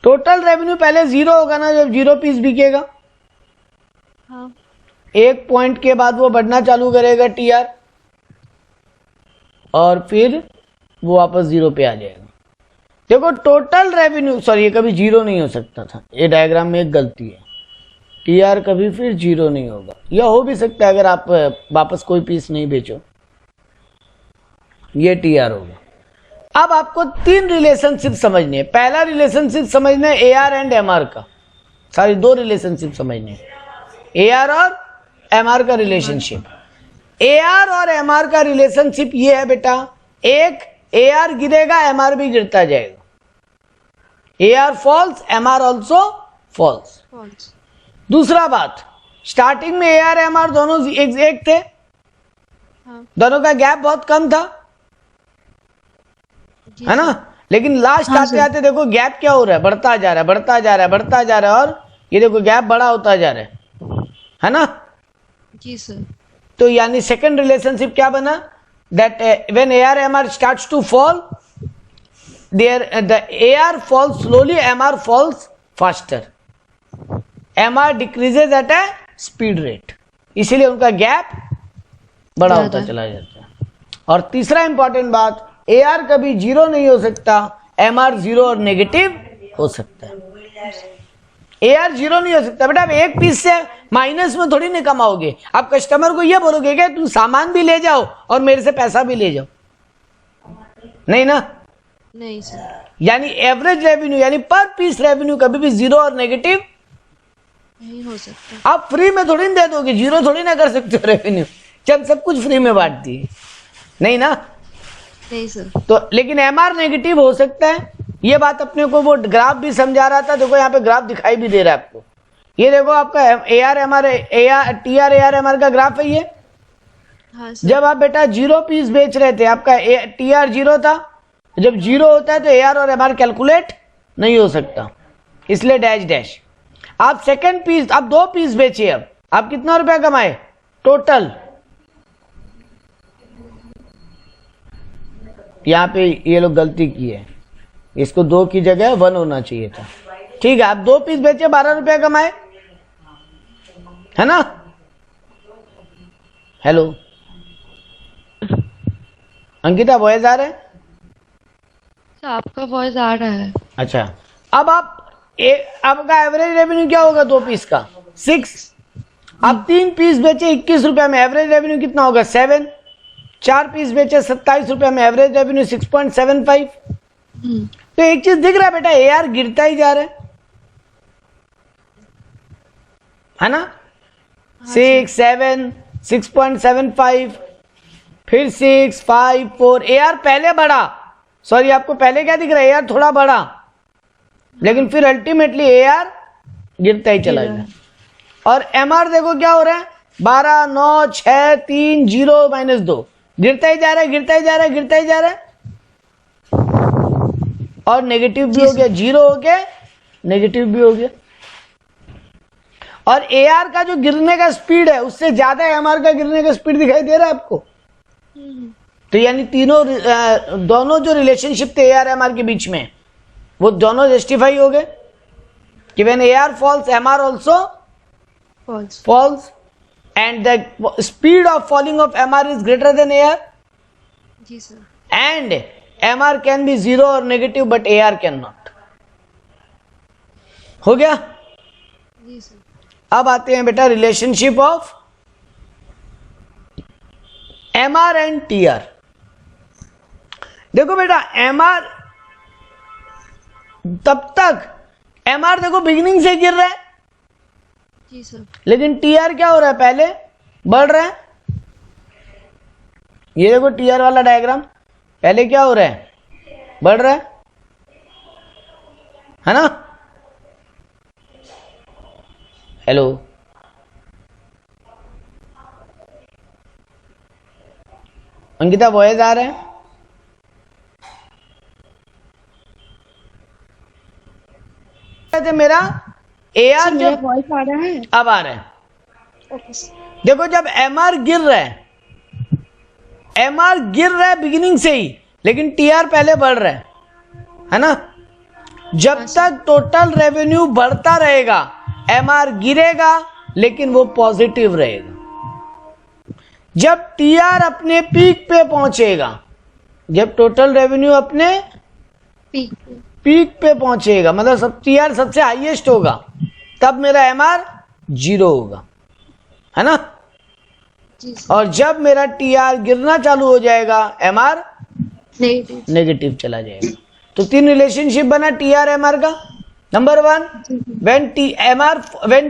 टोटल रेवेन्यू पहले 0 होगा ना, जब 0 पीस बिकेगा। हाँ। एक पॉइंट के बाद वो बढ़ना चालू करेगा टीआर, और फिर वो वापस 0 पे आ जाएगा। देखो टोटल रेवेन्यू, सॉरी ये कभी 0 नहीं हो सकता था, ये डायग्राम में एक गलती है। टीआर कभी फिर 0 नहीं होगा, यह हो भी सकता है अगर आप वापस कोई पीस नहीं बेचो, ये टीआर होगा। अब आपको 3 रिलेशनशिप समझने हैं। पहला रिलेशनशिप समझना है एआर एंड एमआर का, सॉरी 2 रिलेशनशिप समझने हैं, एआर और एमआर का रिलेशनशिप। एआर और एमआर का रिलेशनशिप ये है बेटा, एक एआर गिरेगा एमआर भी गिरता जाएगा, AR falls MR also falls. दूसरा बात, स्टार्टिंग में AR MR दोनों एक थे, हाँ दोनों का गैप बहुत कम था, जी है ना। लेकिन लास्ट हाँ, आते सर। आते देखो गैप क्या हो रहा है, बढ़ता जा रहा है, बढ़ता जा रहा है, बढ़ता जा रहा है, और ये देखो गैप बड़ा होता जा रहा है ना। जी सर। तो यानी सेकंड रिलेशनशिप क्या बना, that when AR MR starts to fall, there the AR falls slowly, MR falls faster, MR decreases at a speed rate, इसीलिए उनका गैप बड़ा होता ज्यादा। चला जाता है। और तीसरा इंपॉर्टेंट बात, AR कभी जीरो नहीं हो सकता, MR जीरो और नेगेटिव हो सकता है। AR जीरो नहीं हो सकता बेटा, आप एक पीस से माइनस में थोड़ी नहीं कमाओगे। आप कस्टमर को ये बोलोगे कि तुम सामान भी ले जाओ और मेरे से पैसा भी ले जाओ, नहीं ना। नहीं सर। यानी एवरेज रेवेन्यू यानी पर पीस रेवेन्यू कभी भी जीरो और नेगेटिव नहीं हो सकता। आप फ्री में थोड़ी ना दे दोगे, जीरो थोड़ी ना कर सकते हो रेवेन्यू, जब सब कुछ फ्री में बांट दिए, नहीं ना। नहीं सर। तो लेकिन MR नेगेटिव हो सकता है, ये बात अपने को वो ग्राफ भी समझा रहा था। देखो यहाँ पे ग्राफ दिखाई भी दे रहा है आपको, ये देखो आपका AR MR TR AR MR का ग्राफ है ये। हाँ सर। जब आप बेटा जीरो पीस बेच रहे थे, आपका TR जीरो था, जब जीरो होता है तो AR और MR कैलकुलेट नहीं हो सकता, इसलिए डैश डैश। आप सेकंड पीस, आप 2 पीस बेचे, अब आप कितना रुपया कमाए टोटल, यहाँ पे ये लोग गलती की है, इसको 2 की जगह 1 होना चाहिए था। ठीक है, आप 2 पीस बेचे, 12 रुपया कमाए, है ना। हेलो अंकिता, वॉइस आ रहा है? सर आपका वॉइस आ रहा है। अच्छा, अब आपका एवरेज रेवेन्यू क्या होगा 2 पीस का 6, आप 3 पीस बेचे 21 रुपया में, एवरेज रेवेन्यू कितना होगा 7, 4 पीस बेचे 27 रुपया में, एवरेज रेवेन्यू 6.75। तो एक चीज दिख रहा है बेटा, AR गिरता ही जा रहा है ना। 6, 7, 6.75, फिर 6, 5, 4, AR पहले बढ़ा, सॉरी आपको पहले क्या दिख रहा है, AR थोड़ा बढ़ा, लेकिन फिर अल्टीमेटली AR गिरता ही चला गया। और MR देखो क्या हो रहा है, 12, 9, 6, 3, 0, -2, गिरता ही जा रहा है, गिरता ही जा रहा है, गिरता ही जा रहा है, और नेगेटिव भी हो गया, जीरो हो गया, नेगेटिव भी हो गया। और AR का जो गिरने का स्पीड है उससे ज्यादा MR का गिरने का स्पीड दिखाई दे रहा है आपको। तो यानी दोनों जो रिलेशनशिप थे AR MR के बीच में, वो दोनों जस्टिफाई हो गए कि when AR falls MR also falls, and the speed of falling of MR is greater than AR, जी sir. And MR can be zero और negative but AR can not. हो गया। जी सर। अब आते हैं बेटा relationship of MR and TR। देखो बेटा MR तब तक, MR देखो बिगिनिंग से गिर रहा है, जी सर। लेकिन TR क्या हो रहा है, पहले बढ़ रहा है। ये देखो TR वाला डायग्राम, पहले क्या हो रहा है, बढ़ रहा है ना। हेलो अंकिता, वॉइस आ रहा है? थे मेरा AR सर मेरा जब वॉइस आ रहा है? अब आ रहा है। Okay sir. देखो जब MR गिर रहा है, MR गिर रहा है बिगिनिंग से ही, लेकिन TR पहले बढ़ रहा है ना। जब तक टोटल रेवेन्यू बढ़ता रहेगा MR गिरेगा, लेकिन वो पॉजिटिव रहेगा। जब TR अपने पीक पे पहुंचेगा, जब टोटल रेवेन्यू अपने पीक पे पहुंचेगा, मतलब सब TR सबसे हाईएस्ट होगा, तब मेरा MR जीरो होगा, है ना। जी सर। और जब मेरा TR गिरना चालू हो जाएगा, MR नेगेटिव। नेगेटिव चला जाएगा। तो 3 रिलेशनशिप बना TR MR का। Number 1, when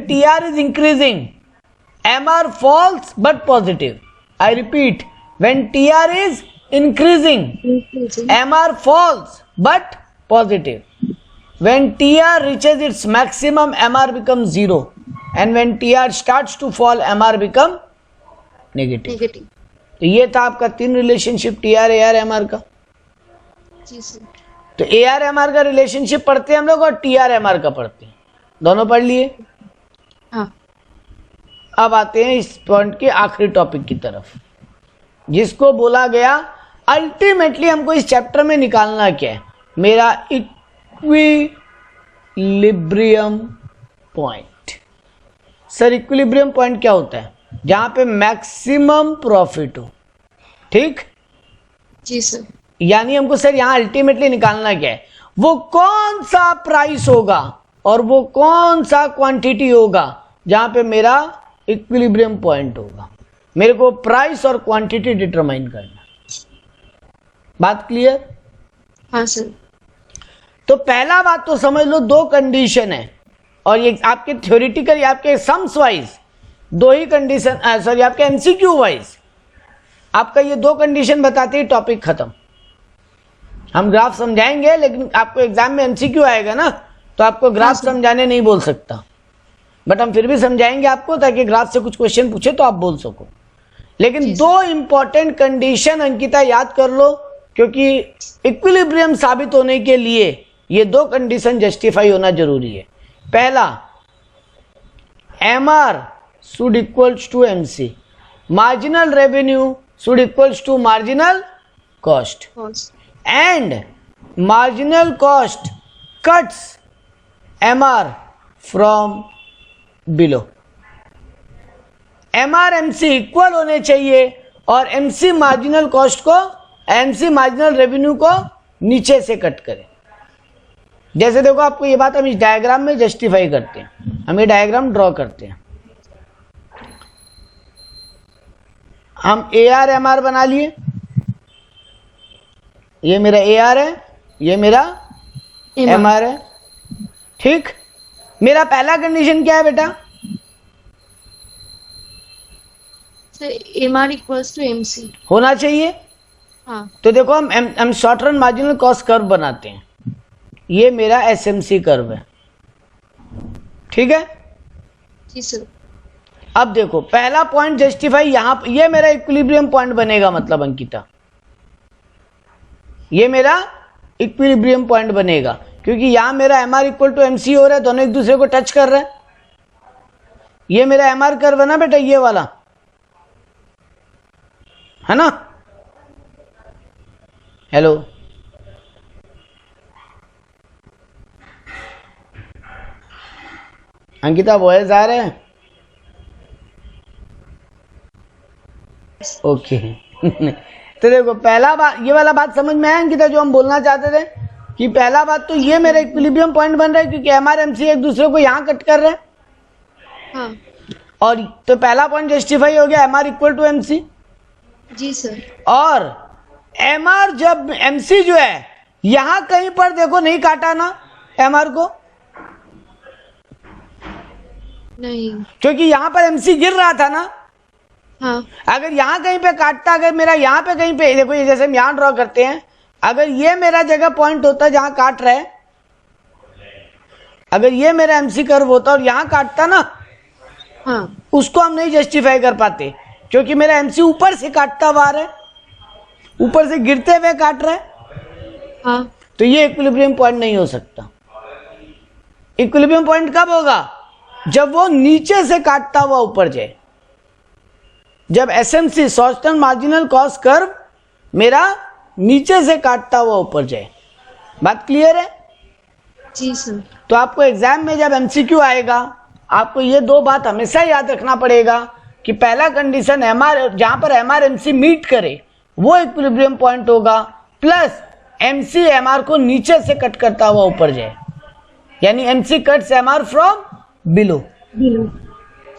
TR is increasing, MR falls but positive. I repeat, when TR is increasing, MR falls but positive. When TR reaches its maximum, MR becomes 0. and when TR starts to fall, MR become negative. Negative. तो ये था आपका 3 relationship TR, AR, MR का। जी sir. तो AR, MR का relationship पढ़ते हैं हम लोग और TR, MR का पढ़ते हैं, दोनों पढ़ लिए। हाँ। अब आते हैं इस पॉइंट के आखिरी टॉपिक की तरफ, जिसको बोला गया अल्टीमेटली हमको इस चैप्टर में निकालना क्या है, मेरा equilibrium point. Sir equilibrium point क्या होता है? जहां पे मैक्सिमम प्रॉफिट हो, ठीक। जी सर। यानी हमको सर यहां अल्टीमेटली निकालना क्या है, वो कौन सा प्राइस होगा और वो कौन सा क्वांटिटी होगा जहां पे मेरा इक्विलिब्रियम पॉइंट होगा। मेरे को प्राइस और क्वांटिटी डिटरमाइन करना। बात क्लियर? हाँ सर। तो पहला बात तो समझ लो, 2 कंडीशन है और ये आपके थ्योरेटिकल, आपके सम्स वाइज 2 ही कंडीशन, सॉरी आपके एमसीक्यू वाइज आपका ये 2 कंडीशन बताती है, टॉपिक खत्म। हम ग्राफ समझाएंगे लेकिन आपको एग्जाम में एमसीक्यू आएगा ना, तो आपको ग्राफ समझाने नहीं बोल सकता, बट हम फिर भी समझाएंगे आपको ताकि ग्राफ से कुछ क्वेश्चन पूछे तो आप बोल सको। लेकिन 2 इंपॉर्टेंट कंडीशन अंकिता याद कर लो, क्योंकि इक्विलिब्रियम साबित होने के लिए ये 2 कंडीशन जस्टिफाई होना जरूरी है। पहला, MR should equals to MC, marginal revenue should equals to marginal cost, and marginal cost cuts MR from below. MR MC equal होने चाहिए और MC मार्जिनल कॉस्ट को, MC मार्जिनल रेवेन्यू को नीचे से कट करे। जैसे देखो आपको ये बात हम इस डायग्राम में जस्टिफाई करते हैं, हम ये डायग्राम ड्रॉ करते हैं। हम AR MR बना लिए, ये मेरा AR है, ये मेरा MR है, ठीक। मेरा पहला कंडीशन क्या है बेटा? MR इक्वल्स टू MC होना चाहिए। हाँ। तो देखो हम short run marginal cost curve बनाते हैं, ये मेरा SMC कर्व है, ठीक है। जी सर। अब देखो पहला पॉइंट जस्टिफाई, यहां ये मेरा इक्विलिब्रियम पॉइंट बनेगा, मतलब अंकिता ये मेरा इक्विलिब्रियम पॉइंट बनेगा, क्योंकि यहां मेरा MR इक्वल टू MC हो रहा है, दोनों एक दूसरे को टच कर रहे हैं। ये मेरा MR कर्व है ना बेटा, ये वाला है ना। हेलो, अंकिता वॉइस आ रहे हैं? ओके तो देखो पहला बात, ये वाला बात समझ में आया अंकिता, जो हम बोलना चाहते थे कि पहला बात तो ये मेरा इक्विलिब्रियम पॉइंट बन रहा है, क्योंकि MR MC एक दूसरे को यहां कट कर रहे हैं। हाँ। और तो पहला पॉइंट जस्टिफाई हो गया, MR इक्वल टू MC। जी सर। और MR जब MC जो है यहां कहीं पर देखो नहीं काटा ना MR को, नहीं, क्योंकि यहां पर MC गिर रहा था ना। हाँ। अगर यहां कहीं पे काटता, अगर मेरा यहां पे कहीं पे, देखो ये जैसे हम यहां ड्रॉ करते हैं, अगर ये मेरा जगह पॉइंट होता जहां काट रहा है, अगर ये मेरा MC कर्व होता और यहां काटता ना, हाँ। उसको हम नहीं जस्टिफाई कर पाते, क्योंकि मेरा MC ऊपर से काटता हुआ आ रहा है, ऊपर से गिरते हुए काट रहा है। हाँ। तो ये इक्विलिब्रियम पॉइंट नहीं हो सकता। इक्विलिब्रियम पॉइंट कब होगा? जब वो नीचे से काटता हुआ ऊपर जाए, जब SMC short term marginal cost curve मेरा नीचे से काटता हुआ ऊपर जाए। बात क्लियर है? जी सर। तो आपको एग्जाम में जब MCQ आएगा, आपको ये 2 बात हमेशा याद रखना पड़ेगा कि पहला कंडीशन MR, जहां पर MR MC मीट करे वो इक्विलिब्रियम पॉइंट होगा, प्लस MC MR को नीचे से कट करता हुआ ऊपर जाए, यानी MC cuts MR from below,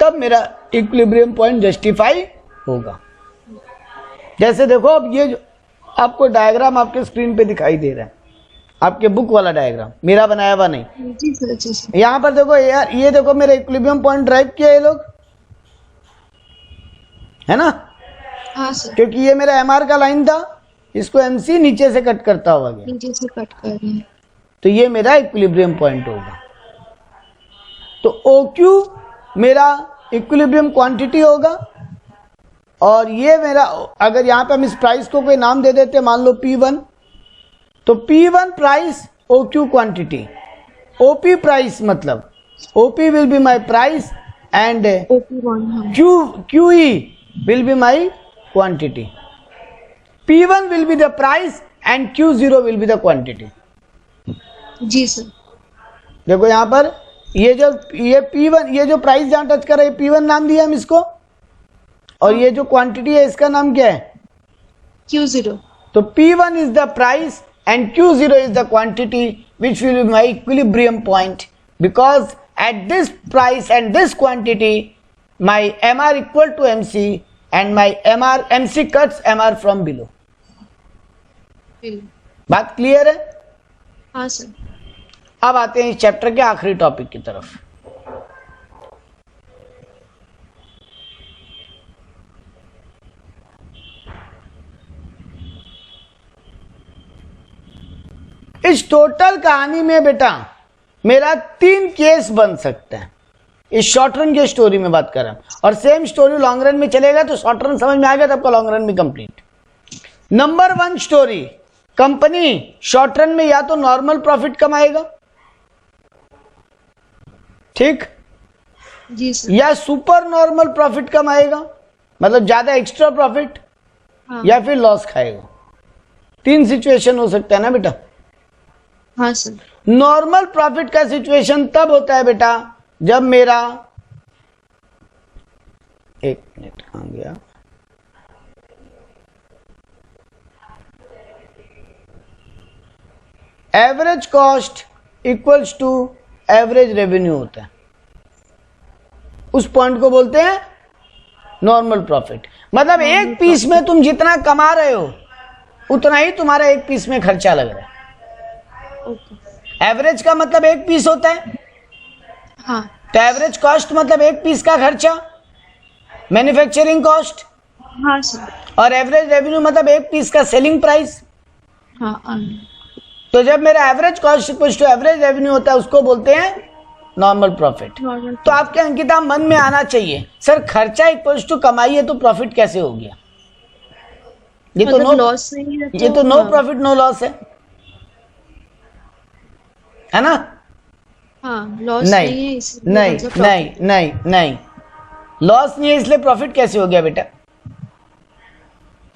तब मेरा इक्विलिब्रियम पॉइंट जस्टिफाई होगा। जैसे देखो अब ये जो आपको डायग्राम आपके स्क्रीन पे दिखाई दे रहा है, आपके बुक वाला डायग्राम, मेरा बनाया हुआ नहीं। जी सर। जी सर। यहां पर देखो यार, ये देखो मेरा इक्विलिब्रियम पॉइंट ड्राइव किया ये लोग, है ना। हाँ सर। क्योंकि ये मेरा MR का लाइन था, इसको MC नीचे से कट करता हुआ गया, नीचे से कट कर रहे हैं। तो ये मेरा इक्विलिब्रियम पॉइंट होगा। तो OQ मेरा इक्विलिब्रियम क्वांटिटी होगा, और ये मेरा, अगर यहां पे हम इस प्राइस को कोई नाम दे देते हैं, मान लो P1, तो P1 price OQ quantity, OP price मतलब OP will be my price and OP1 QE will be my quantity. P1 will be the price and Q0 will be the quantity. जी sir. देखो यहां पर ये P1, ये जो price जहां touch कर रहा है P1 नाम दिया हम इसको, और ये जो क्वांटिटी है इसका नाम क्या है? Q0. तो P1 is the price and Q0 is the quantity which will be my equilibrium point, because at this price and this quantity my MR equal to MC and my MC cuts MR from below. बात clear है? हाँ sir. अब आते हैं इस chapter के आखिरी topic की तरफ. इस टोटल कहानी में बेटा मेरा 3 केस बन सकते हैं. इस शॉर्ट रन की स्टोरी में बात कर रहा हूं, और सेम स्टोरी लॉन्ग रन में चलेगा, तो शॉर्ट रन समझ में आ गया तो आपका लॉन्ग रन भी complete. Number 1 story, company short run में या तो नॉर्मल प्रॉफिट कमाएगा, ठीक, जी सर. या सुपर नॉर्मल प्रॉफिट कमाएगा, मतलब ज्यादा एक्स्ट्रा प्रॉफिट, हाँ. या फिर लॉस खाएगा. 3 सिचुएशन हो सकता है ना बेटा. हाँ सर. नॉर्मल प्रॉफिट का सिचुएशन तब होता है बेटा जब मेरा, एक मिनट कहां गया, average cost equals to average revenue होता है. उस पॉइंट को बोलते हैं नॉर्मल प्रॉफिट. मतलब एक पीस में तुम जितना कमा रहे हो उतना ही तुम्हारा एक पीस में खर्चा लग रहा है. एवरेज का मतलब एक पीस होता है. हाँ. तो एवरेज कॉस्ट मतलब एक पीस का खर्चा, मैन्युफैक्चरिंग कॉस्ट. हाँ सर. और एवरेज रेवेन्यू मतलब एक पीस का सेलिंग प्राइस. हाँ. तो जब मेरा average cost equals to average revenue होता है उसको बोलते हैं नॉर्मल प्रॉफिट. तो आपके अंकिता मन में आना चाहिए, सर खर्चा इक्वल्स टू कमाई है तो प्रॉफिट कैसे हो गया? ये तो नो लॉस नहीं है, ये तो नो प्रॉफिट नो लॉस है ना? हाँ. लॉस नहीं नहीं है इसलिए. नहीं नहीं नहीं नहीं, लॉस नहीं है इसलिए प्रॉफिट कैसे हो गया बेटा?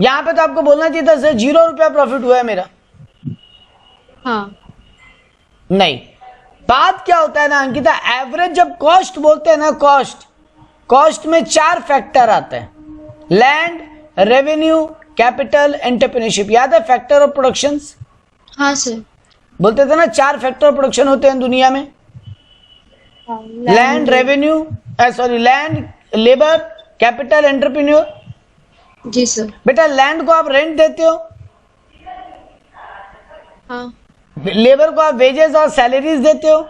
यहां पे तो आपको बोलना चाहिए था सर 0 रुपया प्रॉफिट हुआ है मेरा. हाँ. नहीं, बात क्या होता है ना अंकिता, एवरेज जब कॉस्ट बोलते हैं ना, कॉस्ट में 4 फैक्टर आते हैं, लैंड, रेवेन्यू, कैपिटल, एंटरप्रेन्योरशिप. याद है फैक्टर ऑफ प्रोडक्शन? हाँ सर. बोलते थे ना 4 फैक्टर ऑफ प्रोडक्शन होते हैं दुनिया में, land, revenue, land, labour, capital, entrepreneur. जी सर. बेटा लैंड को आप रेंट देते हो, हाँ. लेबर को आप वेजेस और सैलरीज देते हो,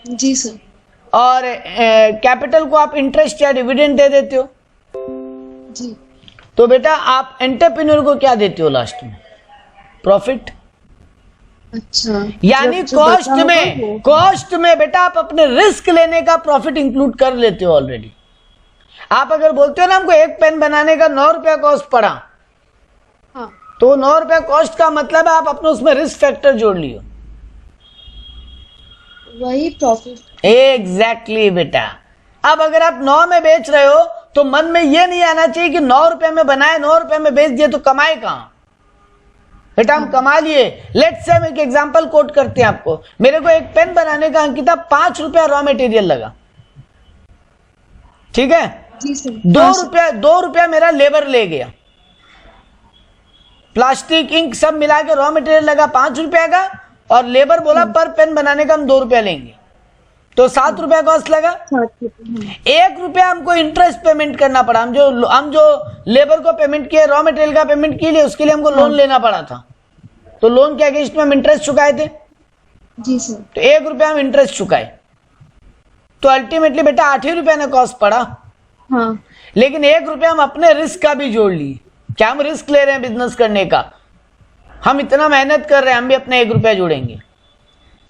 जी सर. और कैपिटल को आप इंटरेस्ट या डिविडेंड दे देते हो. जी. तो बेटा आप एंटरप्रेन्योर को क्या देते हो लास्ट में? प्रॉफिट. अच्छा. यानी कॉस्ट में बेटा आप अपने रिस्क लेने का प्रॉफिट इंक्लूड कर लेते हो ऑलरेडी. आप अगर बोलते हो ना हमको एक पेन बनाने का 9 रुपया कॉस्ट पड़ा, हाँ. तो 9 रुपया कॉस्ट का मतलब है आप अपने उसमें रिस्क फैक्टर जोड़ लियो. वही प्रॉफिट. एग्जैक्टली बेटा. अब अगर आप 9 में बेच रहे हो तो मन में ये नहीं आना चाहिए कि 9 रुपए में बनाए 9 रुपए में बेच दिए तो कमाए कहां. बेटा हम कमा लिए. लेट्स से हम एक एग्जांपल कोट करते हैं आपको. मेरे को एक पेन बनाने का अंकिता 5 रुपया रॉ मटेरियल लगा, ठीक है? जी सर. 2 रुपया मेरा लेबर ले गया, प्लास्टिक इंक सब मिला के रॉ मटेरियल लगा 5 रुपया का, और लेबर बोला पर पेन बनाने का हम 2 रुपया लेंगे, तो 7 रुपया कॉस्ट लगा. 1 रुपया हमको इंटरेस्ट पेमेंट करना पड़ा. हम जो लेबर को पेमेंट किए, रॉ मटेरियल का पेमेंट के लिए, उसके लिए हमको लोन लेना पड़ा था. तो लोन के अगेंस्ट में हम इंटरेस्ट चुकाए थे. जी सर. तो 1 रुपया हम इंटरेस्ट चुकाए, तो अल्टीमेटली बेटा 8 ही रुपया ना कॉस्ट पड़ा. हाँ. लेकिन 1 रुपया हम अपने रिस्क का भी जोड़ लिए. क्या हम रिस्क ले रहे हैं बिजनेस करने का? हम इतना मेहनत कर रहे हैं, हम भी अपना 1 रुपया जोड़ेंगे.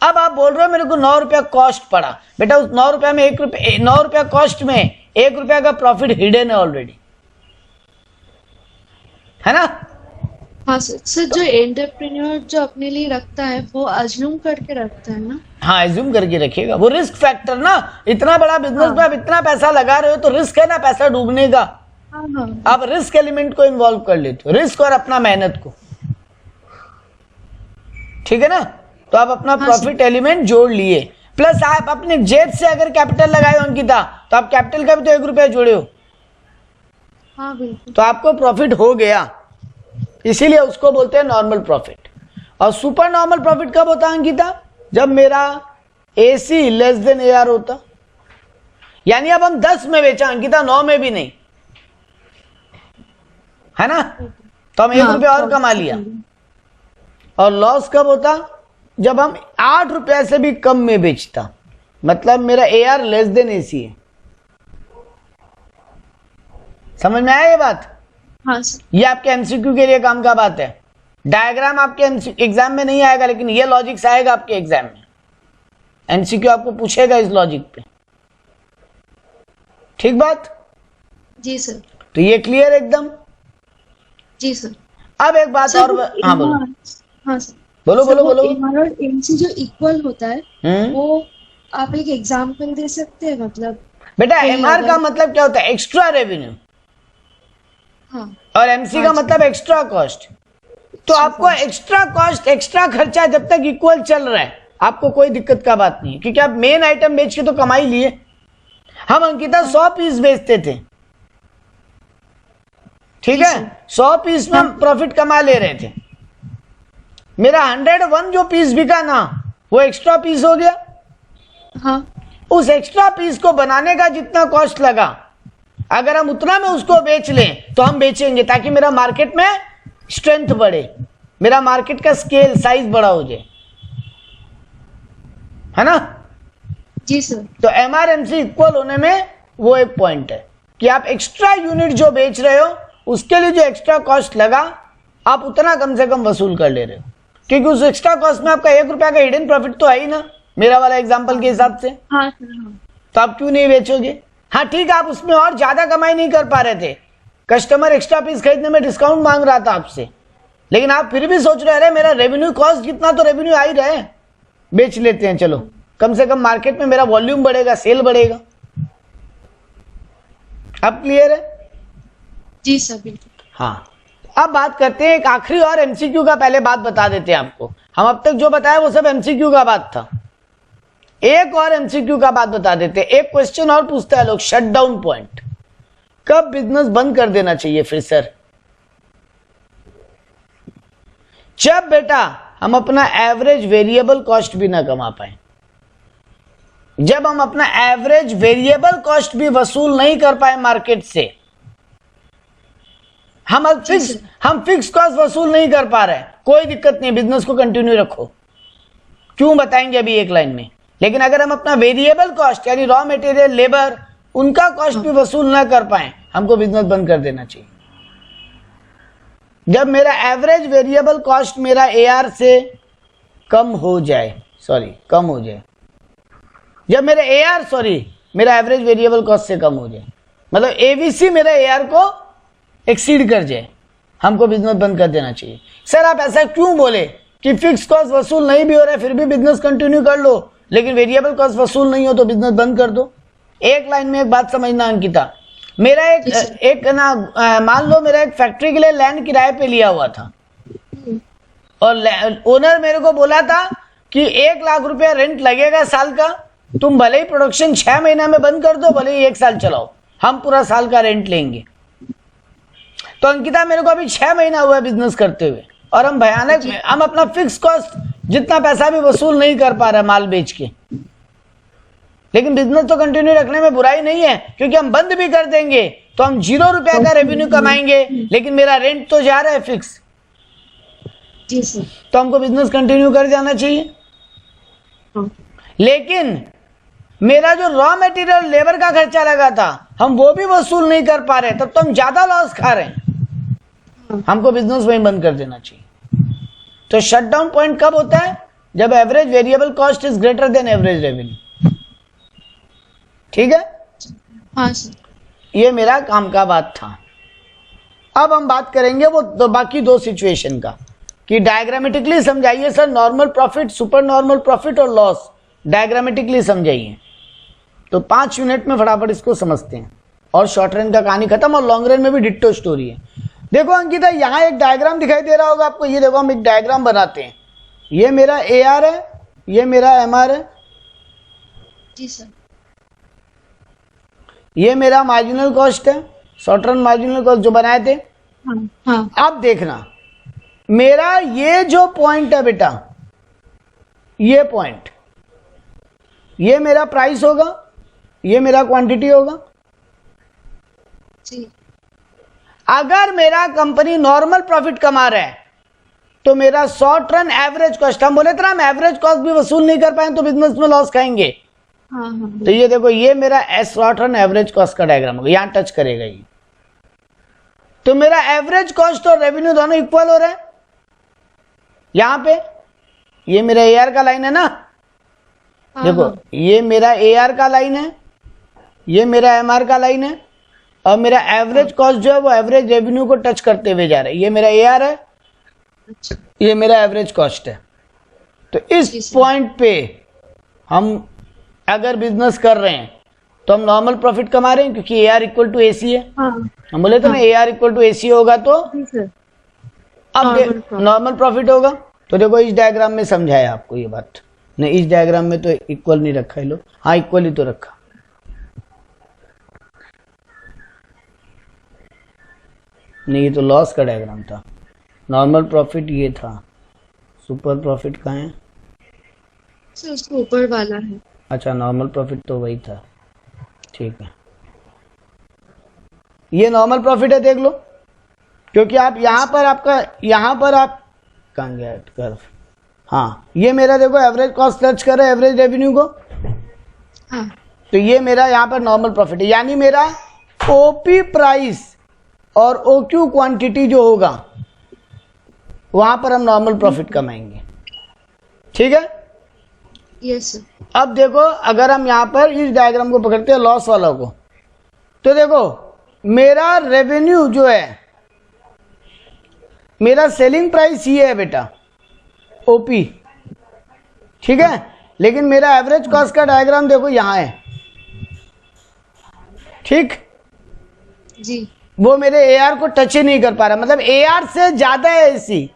अब आप बोल रहे हो मेरे को 9 रुपया कॉस्ट पड़ा, बेटा उस 9 रुपया में 9 रुपया कॉस्ट में 1 रुपया का प्रॉफिट हिडन है ऑलरेडी, है ना? हाँ सर, जो एंटरप्रेन्योर जो अपने लिए रखता है वो अज्यूम करके रखता है ना? हाँ, एज्यूम करके रखिएगा, वो रिस्क फैक्टर ना, इतना बड़ा बिजनेस में आप इतना पैसा लगा रहे हो तो रिस्क है ना पैसा डूबने का। हाँ, आप रिस्क एलिमेंट को इन्वॉल्व कर लेते हो, रिस्क और अपना मेहनत को, ठीक है ना? तो आप अपना प्रॉफिट एलिमेंट जोड़ लिए, प्लस आप अपने जेब से अगर कैपिटल लगाए हो अंकिता, तो आप कैपिटल का भी तो 1 रुपया जोड़े हो, हाँ बिल्कुल, तो आपको प्रॉफिट हो गया, इसीलिए उसको बोलते हैं नॉर्मल प्रॉफिट। और सुपर नॉर्मल प्रॉफिट कब होता है अंकिता? जब मेरा AC लेस देन AR होता, यानी अब हम 10 में बेचा अंकिता, 9 में भी नहीं, है ना? तो हम 1 रुपया और कमा लिया। और लॉस कब होता? जब हम 8 रुपया से भी कम में बेचता, मतलब मेरा AR लेस देन AC है। समझ में आया ये बात? हाँ सर, ये आपके MCQ के लिए काम का बात है। डायग्राम आपके एग्जाम में नहीं आएगा, लेकिन ये लॉजिक्स आएगा आपके एग्जाम में। MCQ आपको पूछेगा इस लॉजिक पे, ठीक बात? जी सर, तो ये क्लियर एकदम? जी सर। अब एक बात सर, और हाँ बोलो, हाँ सर, बोलो सर, बोलो वो बोलो। MR और MC जो इक्वल होता है, हम्म, वो आप एक एग्जाम्पल दे सकते हैं? मतलब बेटा कोई MR का अगर- मतलब क्या होता है? एक्स्ट्रा रेवेन्यू, हाँ, और MC का मतलब एक्स्ट्रा कॉस्ट। तो आपको एक्स्ट्रा कॉस्ट, एक्स्ट्रा खर्चा जब तक इक्वल चल रहा है, आपको कोई दिक्कत का बात नहीं है, क्योंकि आप मेन आइटम बेच के तो कमाई लिए। हम अंकिता 100 पीस बेचते थे, ठीक है? 100 पीस में हम प्रॉफिट कमा ले रहे थे। मेरा 101 जो पीस बिका ना, वो एक्स्ट्रा पीस हो गया। हाँ, उस एक्स्ट्रा पीस को बनाने का जितना कॉस्ट लगा, अगर हम उतना में उसको बेच लें तो हम बेचेंगे, ताकि मेरा मार्केट में स्ट्रेंथ बढ़े, मेरा मार्केट का स्केल साइज बड़ा हो जाए, है ना? जी सर, तो MR MC इक्वल होने में वो एक पॉइंट है कि आप एक्स्ट्रा यूनिट जो बेच रहे हो, उसके लिए जो एक्स्ट्रा कॉस्ट लगा, आप उतना कम से कम वसूल कर ले रहे हो, क्योंकि उस एक्स्ट्रा कॉस्ट में आपका 1 रुपया का हिडन प्रॉफिट तो है ही ना, मेरा वाला एग्जाम्पल के हिसाब से। हाँ सर, हाँ, तो आप क्यों नहीं बेचोगे? हाँ ठीक है, आप उसमें और ज्यादा कमाई नहीं कर पा रहे थे, कस्टमर एक्स्ट्रा पीस खरीदने में डिस्काउंट मांग रहा था आपसे, लेकिन आप फिर भी सोच रहे, अरे मेरा रेवेन्यू कॉस्ट कितना, तो रेवेन्यू आ ही रहा है, बेच लेते हैं, चलो कम से कम मार्केट में मेरा वॉल्यूम बढ़ेगा, सेल बढ़ेगा। अब क्लियर है? जी सर, बिल्कुल। हाँ, अब बात करते हैं एक आखिरी और MCQ का, पहले बात बता देते हैं आपको। हम अब तक जो बताया वो सब MCQ का बात था, एक और MCQ का बात बता देते हैं। एक क्वेश्चन और पूछता है लोग, शटडाउन पॉइंट, कब बिजनेस बंद कर देना चाहिए फिर सर? जब बेटा हम अपना एवरेज वेरिएबल कॉस्ट भी ना कमा पाए, जब हम अपना एवरेज वेरिएबल कॉस्ट भी वसूल नहीं कर पाए मार्केट से, हम फिक्स कॉस्ट वसूल नहीं कर पा रहे, कोई दिक्कत नहीं, बिजनेस को कंटिन्यू रखो, क्यों बताएंगे अभी एक लाइन में। लेकिन अगर हम अपना वेरिएबल कॉस्ट यानी रॉ मटेरियल, लेबर, उनका कॉस्ट भी वसूल ना कर पाए, हमको बिजनेस बंद कर देना चाहिए। जब मेरा एवरेज वेरिएबल कॉस्ट मेरा AR से कम हो जाए, कम हो जाए, जब मेरा मेरा एवरेज वेरिएबल कॉस्ट से कम हो जाए, मतलब ABC मेरा AR को एक्सीड कर जाए, हमको बिजनेस बंद कर देना चाहिए। सर आप ऐसा क्यों बोले कि फिक्स कॉस्ट वसूल नहीं भी हो रहा है फिर भी बिजनेस कंटिन्यू कर लो, लेकिन वेरिएबल कॉस्ट वसूल नहीं हो तो बिजनेस बंद कर दो? एक लाइन में एक बात समझना अंकिता, मेरा एक ना मान लो मेरा एक फैक्ट्री के लिए लैंड किराए पे लिया हुआ था, और ओनर मेरे को बोला था कि 1 लाख रुपया रेंट लगेगा साल का, तुम भले ही प्रोडक्शन 6 महीना में बंद कर दो, भले ही 1 साल चलाओ, हम पूरा साल का रेंट लेंगे। तो अंकिता मेरे को अभी 6 महीना हुआ है बिजनेस करते हुए, और हम भयानक, हम अपना फिक्स कॉस्ट जितना पैसा भी वसूल नहीं कर पा रहे माल बेच के, लेकिन बिजनेस तो कंटिन्यू रखने में बुराई नहीं है, क्योंकि हम बंद भी कर देंगे तो हम 0 रुपया का रेवेन्यू कमाएंगे, लेकिन मेरा रेंट तो जा रहा है फिक्स। जी सर, तो हमको बिजनेस कंटिन्यू कर जाना चाहिए। लेकिन मेरा जो रॉ मटेरियल, लेबर का खर्चा लगा था, हम वो भी वसूल नहीं कर पा रहे, तब तो हम ज्यादा लॉस खा रहे हैं, हमको बिजनेस वहीं बंद कर देना चाहिए। तो शटडाउन पॉइंट कब होता है? जब average variable cost is greater then average revenue. ठीक है, हाँ सर। ये मेरा काम का बात था। अब हम बात करेंगे वो बाकी दो सिचुएशन का, कि डायग्रामेटिकली समझाइए sir, normal profit, super normal profit और लॉस डायग्रामेटिकली समझाइए। तो 5 मिनट में फटाफट इसको समझते हैं और शॉर्ट रन का कहानी खत्म, और लॉन्ग रन में भी डिट्टो स्टोरी है। देखो अंकिता, यहाँ एक डायग्राम दिखाई दे रहा होगा आपको, ये देखो हम एक डायग्राम बनाते हैं। ये मेरा AR है, ये मेरा MR है, जी सर। ये मेरा मार्जिनल कॉस्ट है, शॉर्ट रन मार्जिनल कॉस्ट जो बनाए थे। हाँ हाँ। अब देखना, मेरा ये जो पॉइंट है बेटा, ये पॉइंट, ये मेरा प्राइस होगा, ये मेरा क्वांटिटी होगा। जी। अगर मेरा कंपनी नॉर्मल प्रॉफिट कमा रहा है तो मेरा शॉर्ट रन एवरेज कॉस्ट, हम बोले थे ना हम एवरेज कॉस्ट भी वसूल नहीं कर पाए तो बिजनेस में लॉस खाएंगे। हाँ हाँ। तो ये देखो, ये मेरा शॉर्ट रन एवरेज कॉस्ट का डायग्राम होगा, यहां टच करेगा ये। तो मेरा एवरेज कॉस्ट और रेवेन्यू दोनों इक्वल हो रहे हैं। यहां पे ये मेरा AR का लाइन है ना, हाँ, देखो हाँ। ये मेरा AR का लाइन है, ये मेरा MR का लाइन है, और मेरा एवरेज कॉस्ट जो है वो एवरेज रेवेन्यू को टच करते हुए जा रहा है। ये मेरा AR है, अच्छा। ये मेरा एवरेज कॉस्ट है। तो जी इस सर। पॉइंट पे हम अगर बिजनेस कर रहे हैं तो हम नॉर्मल प्रॉफिट कमा रहे हैं, क्योंकि AR इक्वल टू AC है। हाँ हम बोले तो ना AR इक्वल टू AC होगा तो जी सर। अब Normal profit। नॉर्मल प्रॉफिट होगा। तो देखो इस डायग्राम में समझाया आपको ये बात, नहीं इस डायग्राम में तो इक्वल नहीं रखा है लो, हाँ इक्वल ही तो रखा। नहीं ये तो लॉस का डायग्राम था, नॉर्मल प्रॉफिट ये था, सुपर प्रॉफिट कहाँ है? सर उसके ऊपर वाला है। अच्छा नॉर्मल प्रॉफिट तो वही था, ठीक है। ये नॉर्मल प्रॉफिट है, देख लो, क्योंकि आप यहाँ पर आपका, यहाँ पर आप कहाँ गया कर्व, हाँ ये मेरा देखो एवरेज कॉस्ट टच कर रहा है एवरेज रेवेन्यू को। हाँ तो ये मेरा यहाँ पर नॉर्मल प्रॉफिट है, यानी मेरा OP प्राइस और OQ क्वांटिटी जो होगा वहां पर हम नॉर्मल प्रॉफिट कमाएंगे। ठीक है, यस सर। अब देखो अगर हम यहाँ पर इस डायग्राम को पकड़ते हैं लॉस वाला को, तो देखो मेरा रेवेन्यू जो है, मेरा सेलिंग प्राइस ये है बेटा OP, ठीक है, लेकिन मेरा एवरेज कॉस्ट का डायग्राम देखो यहाँ है, ठीक, जी। वो मेरे AR को टच ही नहीं कर पा रहा, मतलब AR से ज्यादा है AC,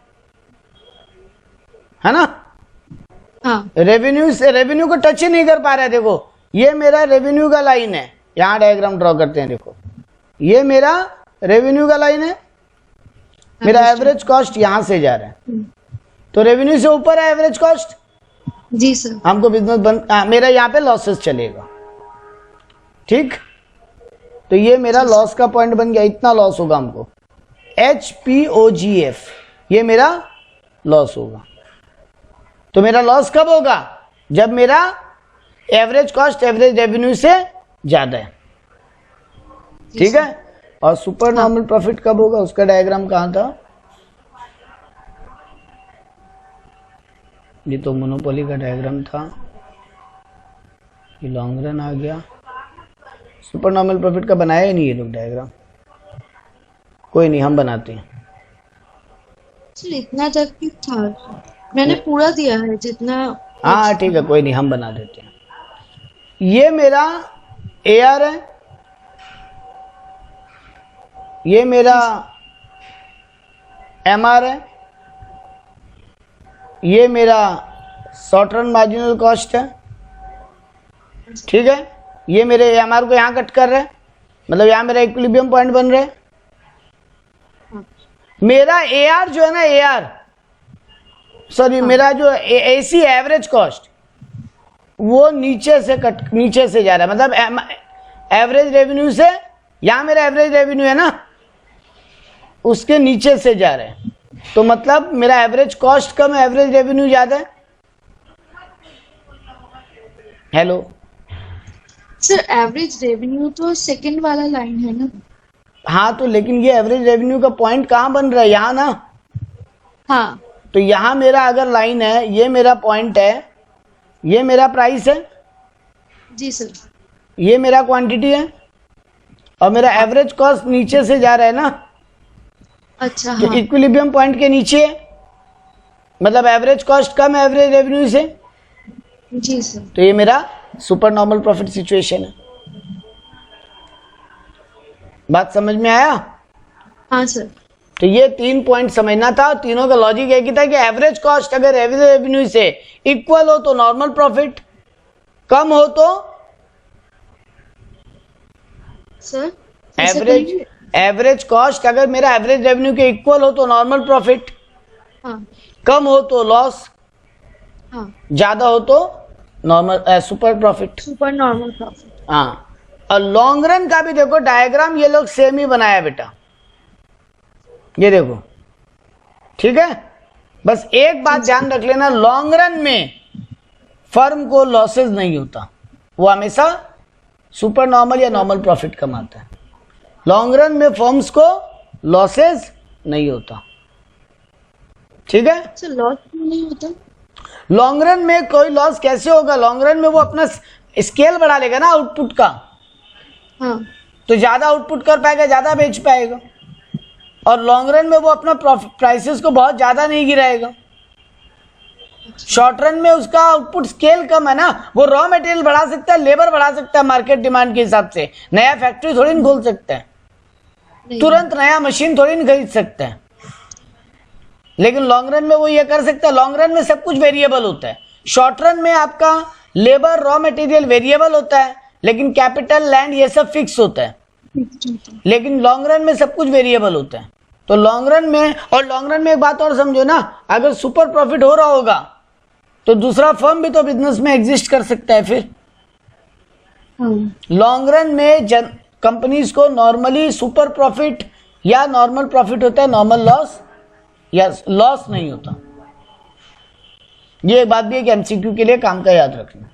है ना, हाँ रेवेन्यू से, रेवेन्यू को टच ही नहीं कर पा रहा है। देखो ये मेरा रेवेन्यू का लाइन है, यहां डायग्राम ड्रॉ करते हैं, देखो ये मेरा रेवेन्यू का लाइन है, मेरा एवरेज कॉस्ट यहां से जा रहा है, तो रेवेन्यू से ऊपर है एवरेज कॉस्ट, जी सर। हमको बिजनेस बंद, मेरा यहाँ पे लॉसेस चलेगा, ठीक। तो ये मेरा लॉस का पॉइंट बन गया, इतना लॉस होगा हमको, HPOGF, ये मेरा लॉस होगा। तो मेरा लॉस कब होगा? जब मेरा एवरेज कॉस्ट एवरेज रेवेन्यू से ज्यादा है, ठीक है। और सुपर नॉर्मल प्रॉफिट कब होगा, उसका डायग्राम कहां था? ये तो मोनोपोली का डायग्राम था, ये लॉन्ग रन आ गया। सुपर नॉर्मल प्रॉफिट का बनाया ही नहीं ये लोग डायग्राम, कोई नहीं हम बनाते हैं। सर इतना तक ही था, मैंने पूरा दिया है जितना। हाँ ठीक है, कोई नहीं हम बना देते हैं। ये मेरा AR है, ये मेरा MR है, ये मेरा शॉर्ट रन मार्जिनल कॉस्ट है, ठीक है। ये मेरे MR को यहाँ कट कर रहे हैं, मतलब यहाँ मेरा इक्विलिब्रियम पॉइंट बन रहा है। मेरा AR जो है ना, AR सॉरी मेरा जो AC एवरेज कॉस्ट वो नीचे से नीचे से जा रहा है, मतलब एवरेज रेवेन्यू से, यहाँ मेरा एवरेज रेवेन्यू है ना, उसके नीचे से जा रहे हैं, तो मतलब मेरा एवरेज कॉस्ट कम है, एवरेज रेवेन्यू ज्यादा है। हेलो सर एवरेज रेवेन्यू तो सेकंड वाला लाइन है ना। हाँ तो लेकिन ये एवरेज रेवेन्यू का पॉइंट कहाँ बन रहा है, यहाँ ना, हाँ तो यहां मेरा अगर लाइन है, ये मेरा पॉइंट है, ये मेरा प्राइस है, जी सर। ये मेरा क्वांटिटी है, और मेरा एवरेज कॉस्ट नीचे से जा रहा है ना, अच्छा तो हाँ। इक्विलिब्रियम पॉइंट के नीचे है, मतलब एवरेज कॉस्ट कम एवरेज रेवेन्यू से, जी सर। तो ये मेरा सुपर नॉर्मल प्रॉफिट सिचुएशन है। बात समझ में आया? हाँ सर। तो ये 3 पॉइंट समझना था, और तीनों का लॉजिक एक ही था कि एवरेज कॉस्ट अगर एवरेज रेवेन्यू से इक्वल हो तो नॉर्मल प्रॉफिट, कम हो तो सर ऐसे एवरेज, करेंगे? एवरेज कॉस्ट अगर मेरा एवरेज रेवेन्यू के इक्वल हो तो नॉर्मल प्रॉफिट, हाँ कम हो तो लॉस, हाँ। ज्यादा हो तो normal super profit. Super normal profit. हाँ, और लॉन्ग रन का भी देखो डायग्राम ये लोग सेम ही बनाया बेटा, ये देखो, ठीक है। बस एक बात ध्यान रख लेना, लॉन्ग रन में फर्म को लॉसेस नहीं होता, वो हमेशा सुपर नॉर्मल या नॉर्मल प्रॉफिट कमाता है। लॉन्ग रन में फर्म्स को लॉसेस नहीं होता, ठीक है। सर लॉस नहीं होता? लॉन्ग रन में कोई लॉस कैसे होगा? लॉन्ग रन में वो अपना स्केल बढ़ा लेगा ना आउटपुट का, हाँ। तो ज्यादा आउटपुट कर पाएगा, ज्यादा बेच पाएगा, और लॉन्ग रन में वो अपना प्राइसेस को बहुत ज्यादा नहीं गिराएगा। शॉर्ट रन में उसका आउटपुट स्केल कम है ना, वो रॉ मटेरियल बढ़ा सकता है, लेबर बढ़ा सकता है मार्केट डिमांड के हिसाब से, नया फैक्ट्री थोड़ी नहीं खोल सकता है, नहीं। तुरंत नया मशीन थोड़ी नहीं खरीद सकता है, लेकिन लॉन्ग रन में वो ये कर सकता है। लॉन्ग रन में सब कुछ वेरिएबल होता है, शॉर्ट रन में आपका लेबर रॉ मटेरियल वेरिएबल होता है, लेकिन कैपिटल लैंड ये सब फिक्स होता है, लेकिन लॉन्ग रन में सब कुछ वेरिएबल होता है। तो लॉन्ग रन में, और लॉन्ग रन में एक बात और समझो ना, अगर सुपर प्रॉफिट हो रहा होगा तो दूसरा फर्म भी तो बिजनेस में एग्जिस्ट कर सकता है फिर। लॉन्ग रन में कंपनीज को नॉर्मली सुपर प्रॉफिट या नॉर्मल प्रॉफिट होता है, नॉर्मल लॉस या लॉस नहीं होता। ये एक बात भी है कि एमसीक्यू के लिए काम का याद रखना।